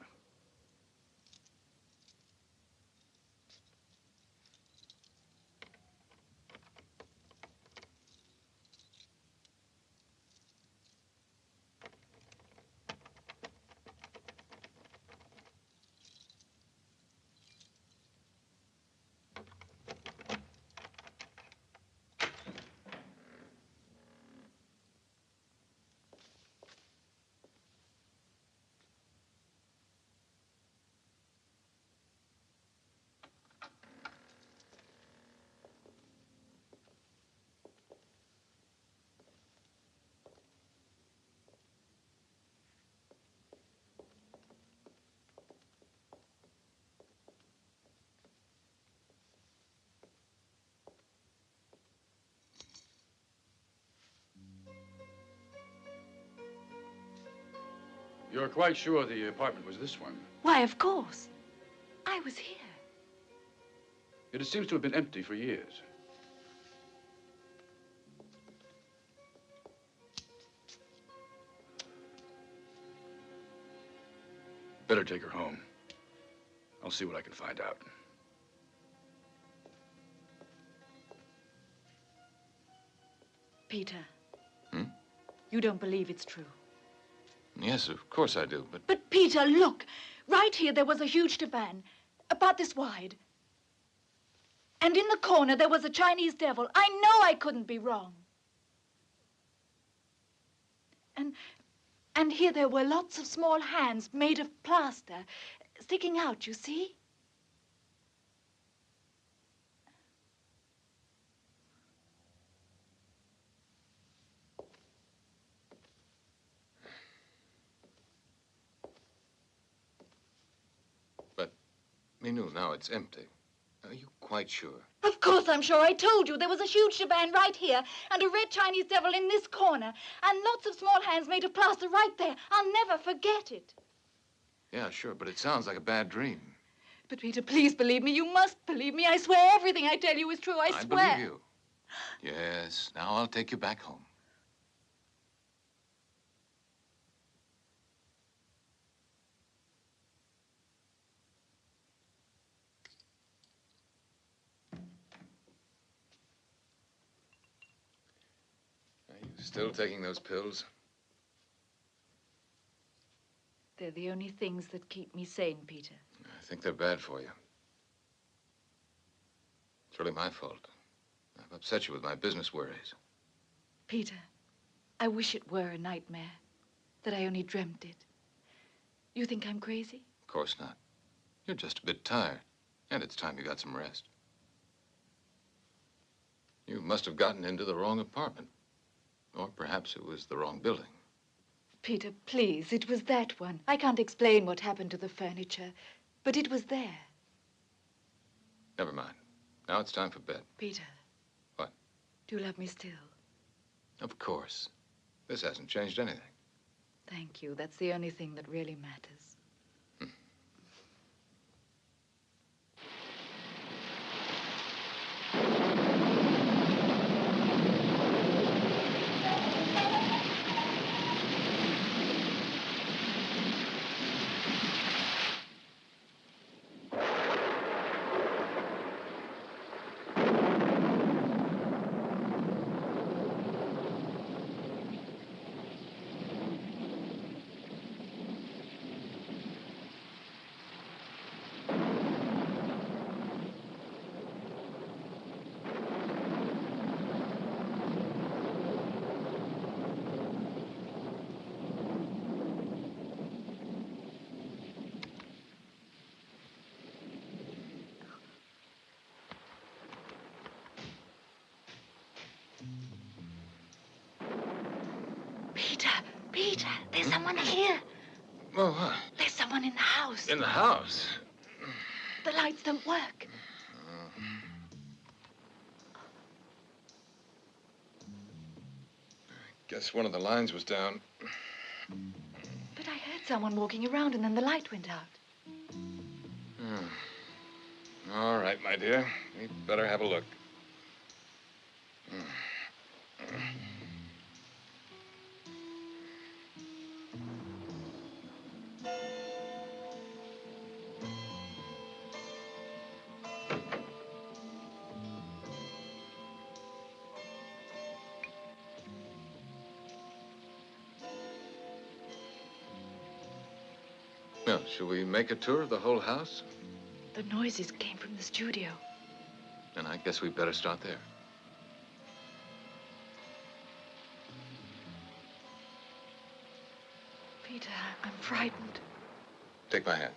You're quite sure the apartment was this one? Why, of course. I was here. It seems to have been empty for years. Better take her home. I'll see what I can find out. Peter. You don't believe it's true. Yes, of course I do, but... But, Peter, look. Right here there was a huge divan, about this wide. And in the corner there was a Chinese devil. I know I couldn't be wrong. And here there were lots of small hands made of plaster, sticking out, you see? Minou, now it's empty. Are you quite sure? Of course I'm sure. I told you. There was a huge divan right here and a red Chinese devil in this corner and lots of small hands made of plaster right there. I'll never forget it. Yeah, sure, but it sounds like a bad dream. But, Peter, please believe me. You must believe me. I swear everything I tell you is true. I swear. I believe you. Yes, now I'll take you back home. Still taking those pills? They're the only things that keep me sane, Peter. I think they're bad for you. It's really my fault. I've upset you with my business worries. Peter, I wish it were a nightmare, that I only dreamt it. You think I'm crazy? Of course not. You're just a bit tired, and it's time you got some rest. You must have gotten into the wrong apartment. Or perhaps it was the wrong building. Peter, please, it was that one. I can't explain what happened to the furniture, but it was there. Never mind. Now it's time for bed. Peter. What? Do you love me still? Of course. This hasn't changed anything. Thank you. That's the only thing that really matters. Peter, there's someone here. Oh, what? There's someone in the house. In the house? The lights don't work. Guess one of the lines was down. But I heard someone walking around and then the light went out. All right, my dear. We'd better have a look. Shall we make a tour of the whole house? The noises came from the studio. And I guess we'd better start there. Peter, I'm frightened. Take my hand.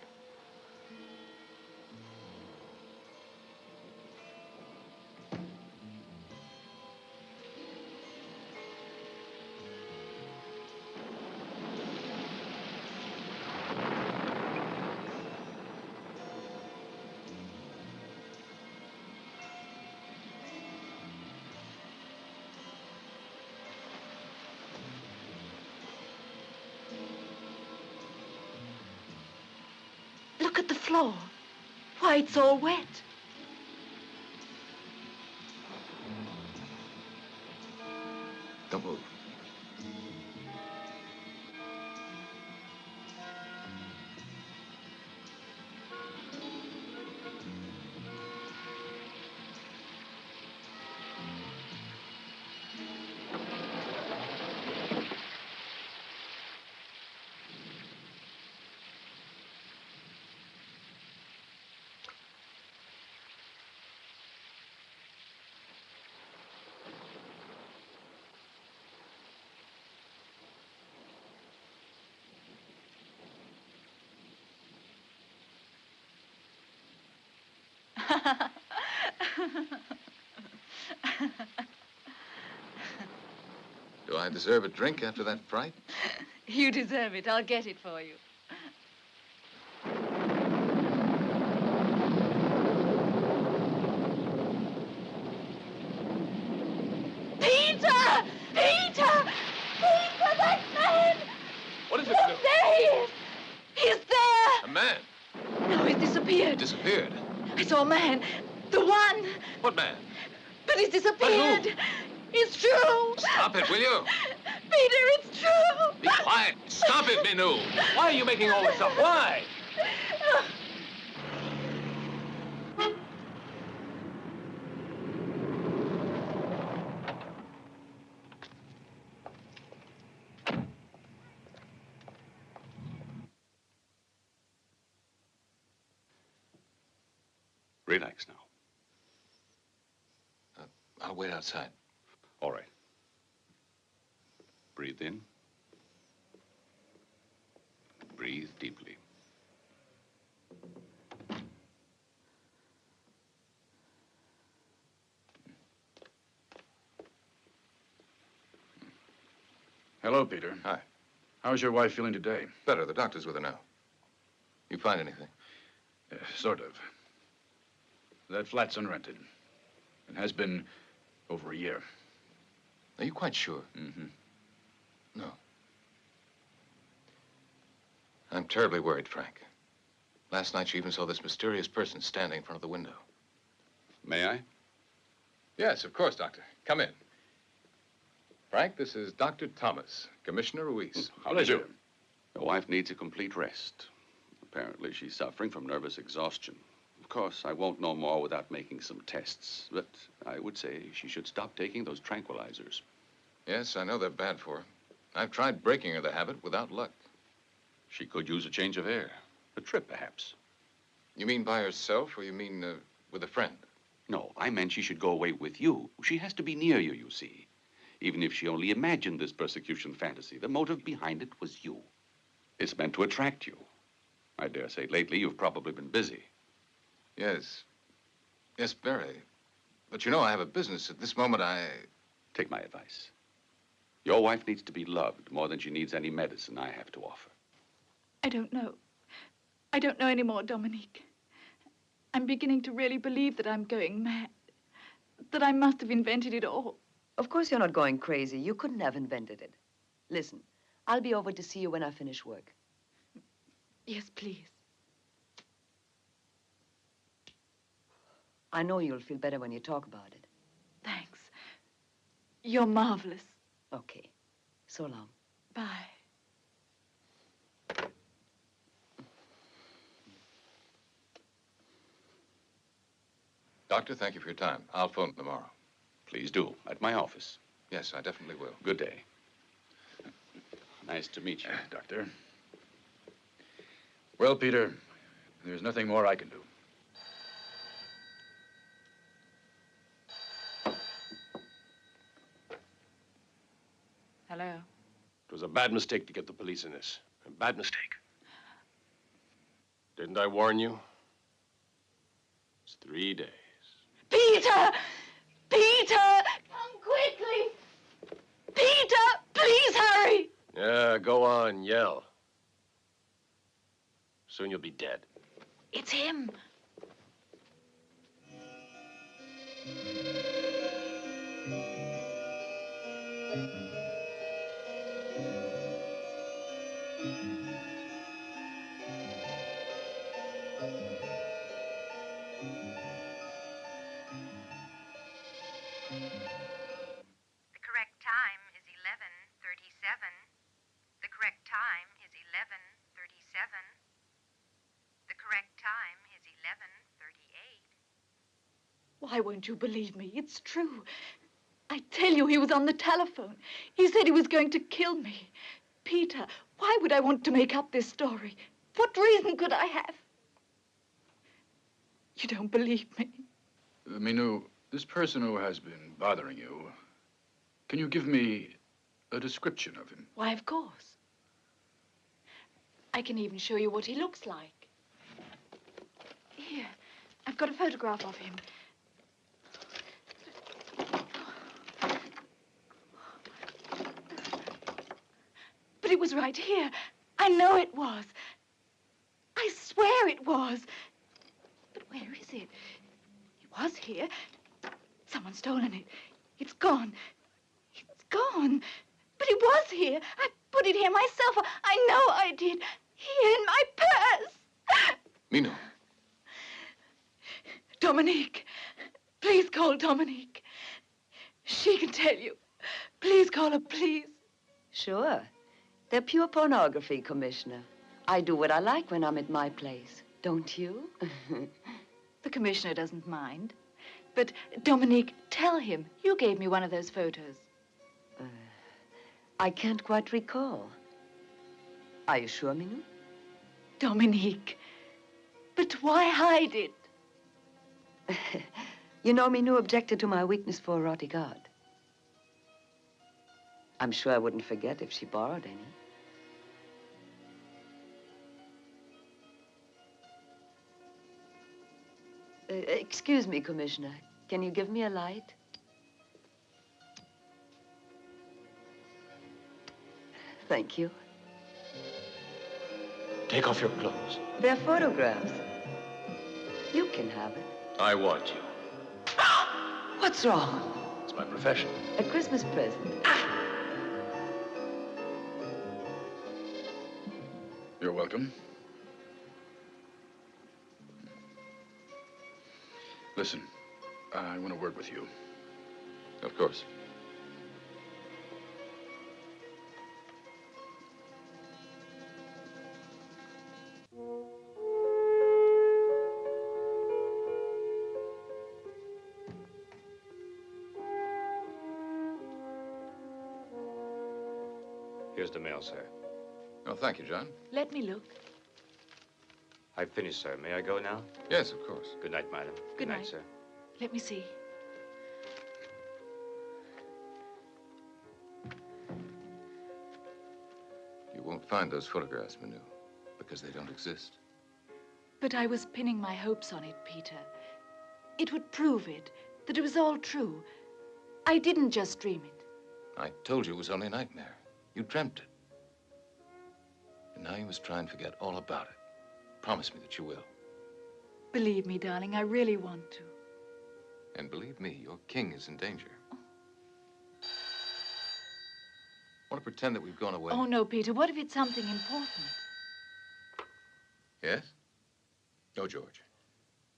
Look at the floor. Why, it's all wet. Don't move. Do I deserve a drink after that fright? You deserve it. I'll get it for you. Peter! Peter! Peter, that man! What is it? Look, there he is! He's there! A man. No, he's disappeared. Disappeared. I saw a man. The one. What man? But he's disappeared. But who? It's true. Stop it, will you? Peter, it's true. Be quiet. Stop it, Minou. Why are you making all this up? Why? Relax now. I'll wait outside. All right. Breathe in. Breathe deeply. Hello, Peter. Hi. How's your wife feeling today? Better. The doctor's with her now. You find anything? Sort of. That flat's unrented. It has been over a year. Are you quite sure? Mm-hmm. No. I'm terribly worried, Frank. Last night, she even saw this mysterious person standing in front of the window. May I? Yes, of course, Doctor. Come in. Frank, this is Dr. Thomas, Commissioner Ruiz. Pleasure. Your wife needs a complete rest. Apparently, she's suffering from nervous exhaustion. Of course, I won't know more without making some tests, but I would say she should stop taking those tranquilizers. Yes, I know they're bad for her. I've tried breaking her the habit without luck. She could use a change of air. A trip, perhaps. You mean by herself, or you mean with a friend? No, I meant she should go away with you. She has to be near you, you see. Even if she only imagined this persecution fantasy, the motive behind it was you. It's meant to attract you. I dare say lately you've probably been busy. Yes. Yes, very. But you know, I have a business. At this moment, Take my advice. Your wife needs to be loved more than she needs any medicine I have to offer. I don't know. I don't know anymore, Dominique. I'm beginning to really believe that I'm going mad. That I must have invented it all. Of course you're not going crazy. You couldn't have invented it. Listen, I'll be over to see you when I finish work. Yes, please. I know you'll feel better when you talk about it. Thanks. You're marvelous. Okay. So long. Bye. Doctor, thank you for your time. I'll phone tomorrow. Please do, at my office. Yes, I definitely will. Good day. Nice to meet you. Doctor. Well, Peter, there's nothing more I can do. Hello. It was a bad mistake to get the police in this. A bad mistake. Didn't I warn you? It's 3 days. Peter! Peter! Come quickly! Peter! Please hurry! Yeah, go on, yell. Soon you'll be dead. It's him. The correct time is 11:37. The correct time is 11:37. The correct time is 11:38. Why won't you believe me? It's true. I tell you, he was on the telephone. He said he was going to kill me. Peter, why would I want to make up this story? What reason could I have? You don't believe me. Minou, this person who has been bothering you, can you give me a description of him? Why, of course. I can even show you what he looks like. Here, I've got a photograph of him. But it was right here. I know it was. I swear it was. But where is it? It was here. Someone's stolen it. It's gone. It's gone. But it was here. I put it here myself. I know I did. Here in my purse. Minou. Dominique. Please call Dominique. She can tell you. Please call her, please. Sure. They're pure pornography, Commissioner. I do what I like when I'm at my place. Don't you? The commissioner doesn't mind. But, Dominique, tell him. You gave me one of those photos. I can't quite recall. Are you sure, Minou? Dominique. But why hide it? You know, Minou objected to my weakness for erotic art. I'm sure I wouldn't forget if she borrowed any. Excuse me, Commissioner. Can you give me a light? Thank you. Take off your clothes. They're photographs. You can have it. I want you. What's wrong? It's my profession. A Christmas present. You're welcome. Listen, I want to word with you. Of course. Here's the mail, sir. Oh, thank you, John. Let me look. I've finished, sir. May I go now? Yes, of course. Good night, madam. Good night, sir. Let me see. You won't find those photographs, Minou, because they don't exist. But I was pinning my hopes on it, Peter. It would prove it, that it was all true. I didn't just dream it. I told you it was only a nightmare. You dreamt it. And now you must try and forget all about it. Promise me that you will. Believe me, darling, I really want to. And believe me, your king is in danger. Want to pretend that we've gone away? Oh, no, Peter. What if it's something important? Yes? No, George.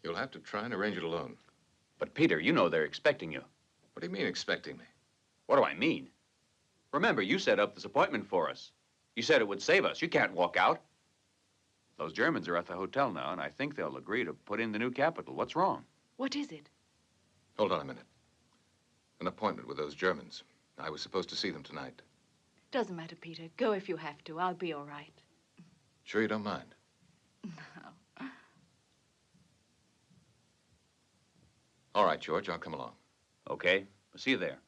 You'll have to try and arrange it alone. But, Peter, you know they're expecting you. What do you mean, expecting me? What do I mean? Remember, you set up this appointment for us. You said it would save us. You can't walk out. Those Germans are at the hotel now, and I think they'll agree to put in the new capital. What's wrong? What is it? Hold on a minute. An appointment with those Germans. I was supposed to see them tonight. Doesn't matter, Peter. Go if you have to. I'll be all right. Sure you don't mind? All right, George, I'll come along. Okay. I'll see you there.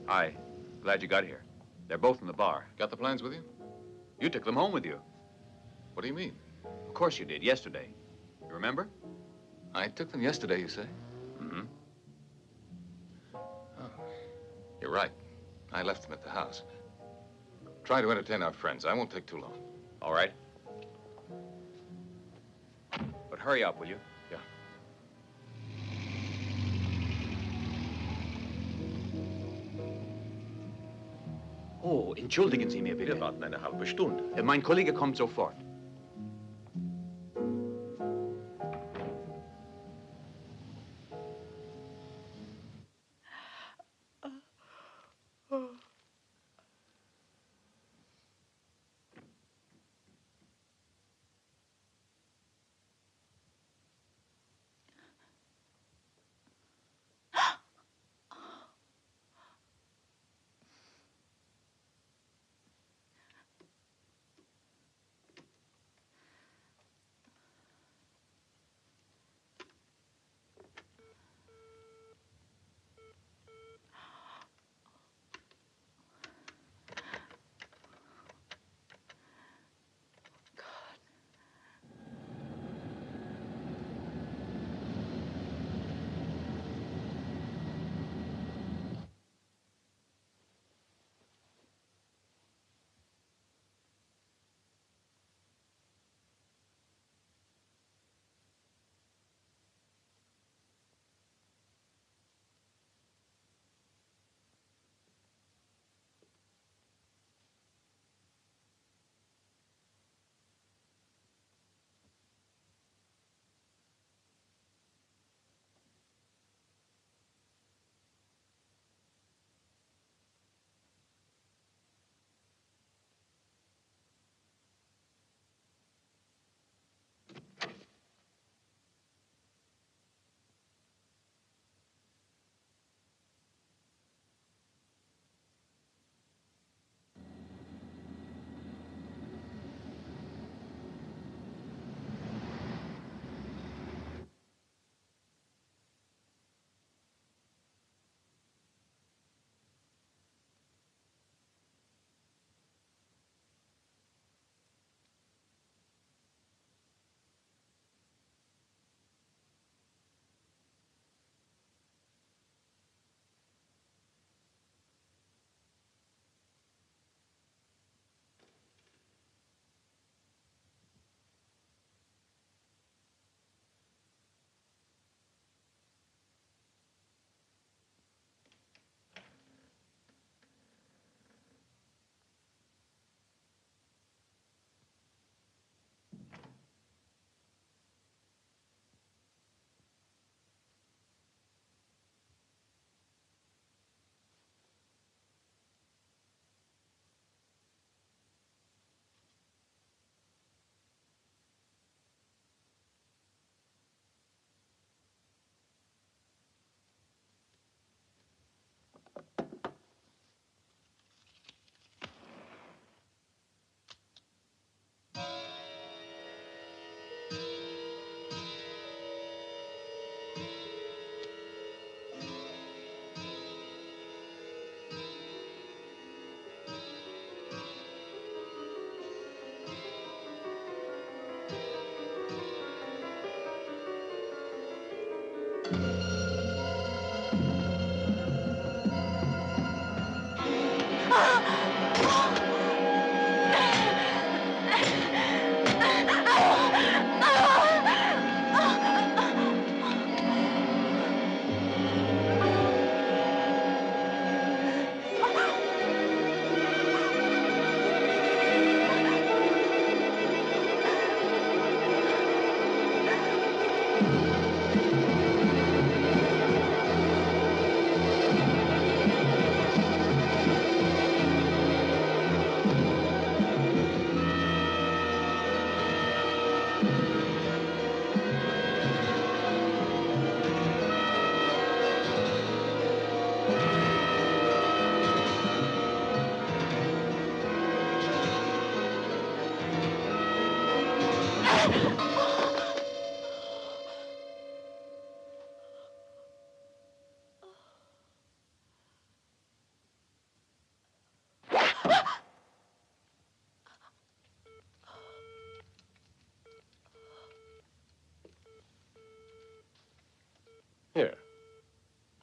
Hi. Glad you got here. They're both in the bar. Got the plans with you? You took them home with you. What do you mean? Of course you did, yesterday. You remember? I took them yesterday, you say? Mm-hmm. Oh, you're right. I left them at the house. Try to entertain our friends. I won't take too long. All right. But hurry up, will you? Yeah. Oh, entschuldigen Sie mir bitte. Wir warten eine halbe Stunde. Mein Kollege kommt sofort.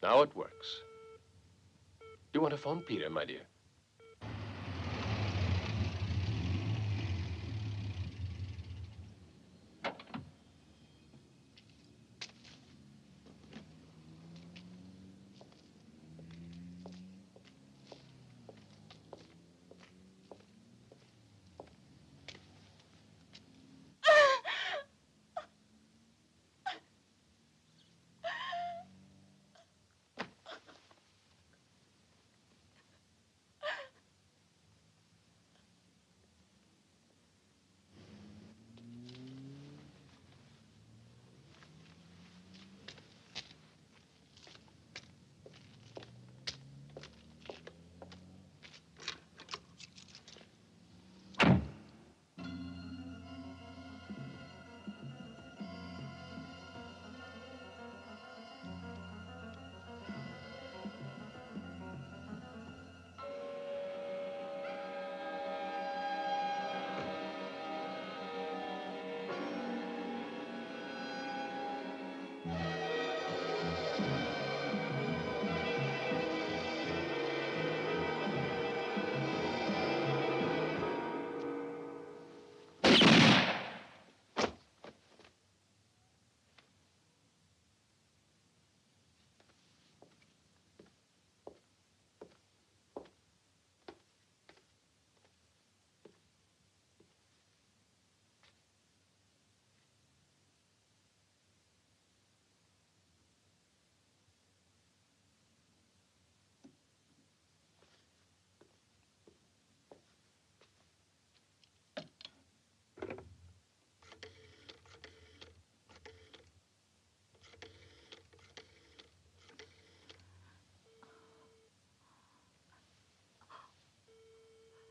Now it works. You want to phone Peter, my dear?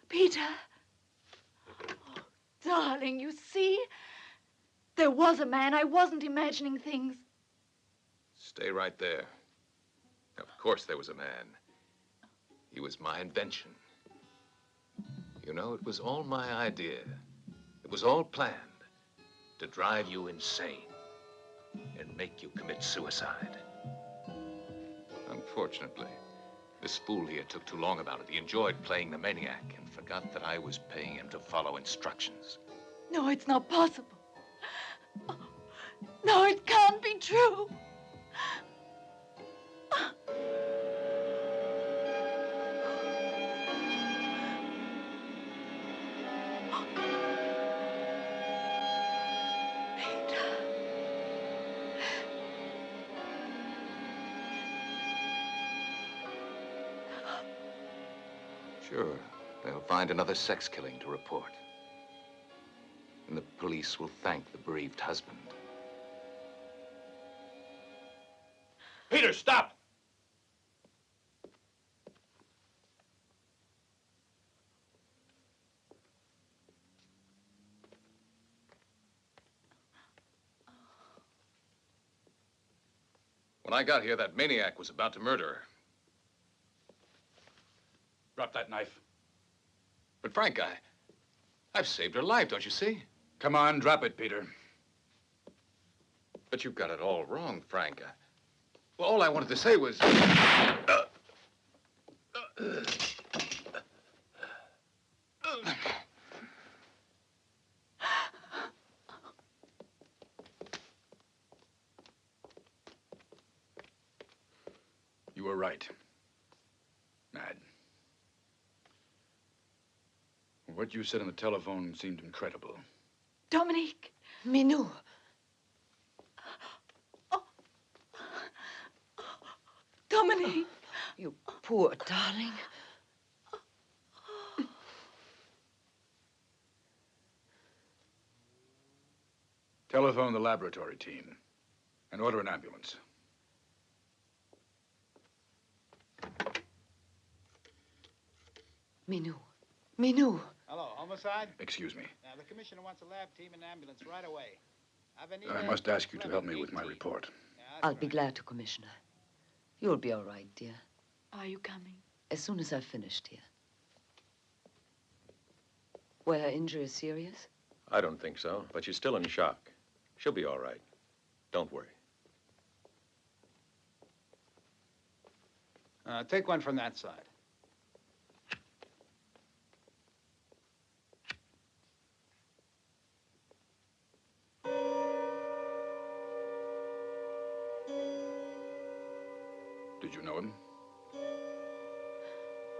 Peter. Oh, darling, you see? There was a man. I wasn't imagining things. Stay right there. Of course there was a man. He was my invention. You know, it was all my idea. It was all planned to drive you insane and make you commit suicide. Unfortunately, this fool here took too long about it. He enjoyed playing the maniac and forgot that I was paying him to follow instructions. No, it's not possible. Oh, no, it can't be true. Sure, they'll find another sex killing to report. And the police will thank the bereaved husband. Peter, stop! When I got here, that maniac was about to murder her. Drop that knife. But Frank, I've saved her life, don't you see? Come on, drop it, Peter. But you've got it all wrong, Frank. Well, all I wanted to say was... You were right. Mad. What you said on the telephone seemed incredible. Dominique. Minou. Oh. Dominique. You poor darling. Telephone the laboratory team and order an ambulance. Minou. Minou. Hello, homicide? Excuse me. Now, the commissioner wants a lab team and ambulance right away. I must ask you to help me with my report. I'll be glad to, Commissioner. You'll be all right, dear. Are you coming? As soon as I've finished here. Were her injuries serious? I don't think so, but she's still in shock. She'll be all right. Don't worry. Take one from that side. Did you know him?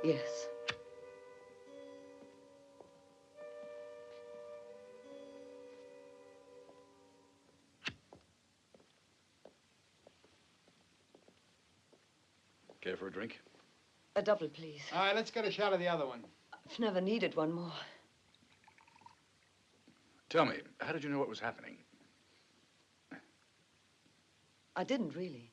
Yes. Care for a drink? A double, please. All right, let's get a shot of the other one. I've never needed one more. Tell me, how did you know what was happening? I didn't really.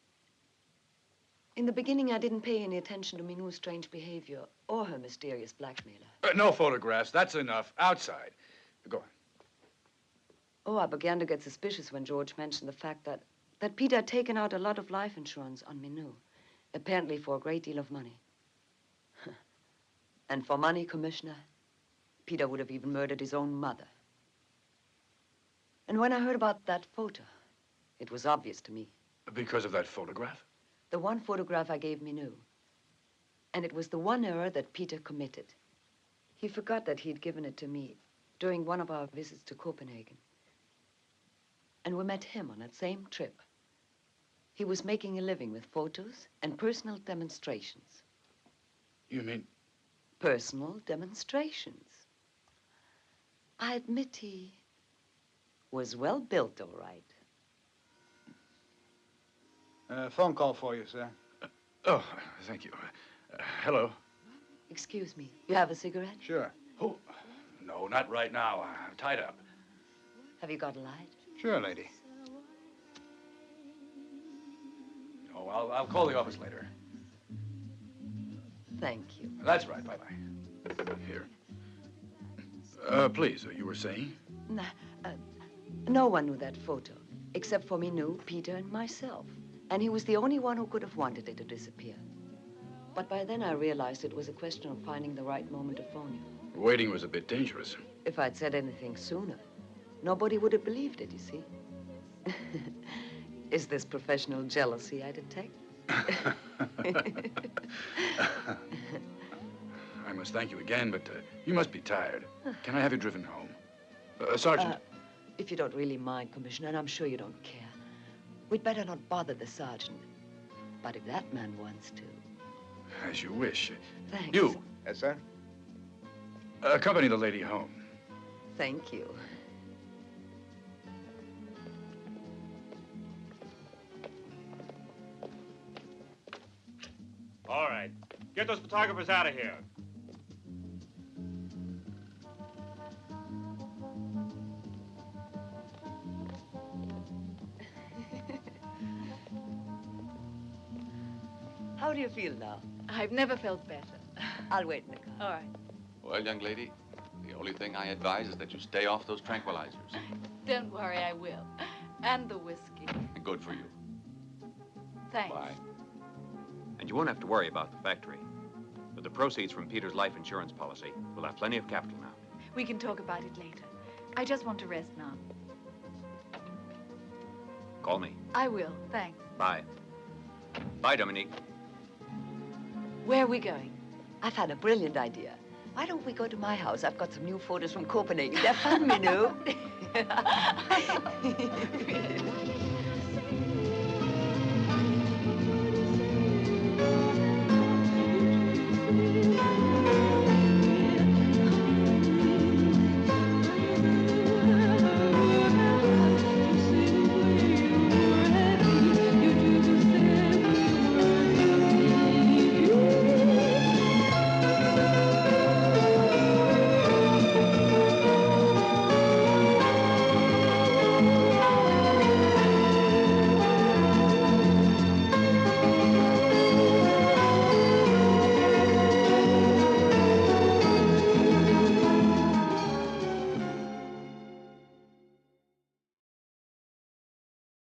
In the beginning, I didn't pay any attention to Minou's strange behavior or her mysterious blackmailer. No photographs. That's enough. Outside. Go on. Oh, I began to get suspicious when George mentioned the fact that Peter had taken out a lot of life insurance on Minou, apparently for a great deal of money. And for money, Commissioner, Peter would have even murdered his own mother. And when I heard about that photo, it was obvious to me. Because of that photograph? The one photograph I gave Minou. And it was the one error that Peter committed. He forgot that he'd given it to me during one of our visits to Copenhagen. And we met him on that same trip. He was making a living with photos and personal demonstrations. You mean? Personal demonstrations. I admit he was well built, all right. Phone call for you, sir. Oh, thank you. Hello. Excuse me, you have a cigarette? Sure. Oh, no, not right now. I'm tied up. Have you got a light? Sure, lady. Oh, I'll call the office later. Thank you. That's right. Bye-bye. Here. Please, you were saying? Nah, no one knew that photo, except for Minou, Peter, and myself. And he was the only one who could have wanted it to disappear. But by then I realized it was a question of finding the right moment to phone you. Waiting was a bit dangerous. If I'd said anything sooner, nobody would have believed it, you see. Is this professional jealousy I detect? I must thank you again, but you must be tired. Can I have you driven home? Sergeant. If you don't really mind, Commissioner, and I'm sure you don't care, we'd better not bother the sergeant. But if that man wants to... As you wish. Thanks. You. Yes, sir? Accompany the lady home. Thank you. All right. Get those photographers out of here. How do you feel now? I've never felt better. I'll wait in the car. All right. Well, young lady, the only thing I advise is that you stay off those tranquilizers. Don't worry, I will. And the whiskey. Good for you. Thanks. Bye. And you won't have to worry about the factory. With the proceeds from Peter's life insurance policy, we'll have plenty of capital now. We can talk about it later. I just want to rest now. Call me. I will, thanks. Bye. Bye, Dominique. Where are we going? I've had a brilliant idea. Why don't we go to my house? I've got some new photos from Copenhagen. They're fun, Minou.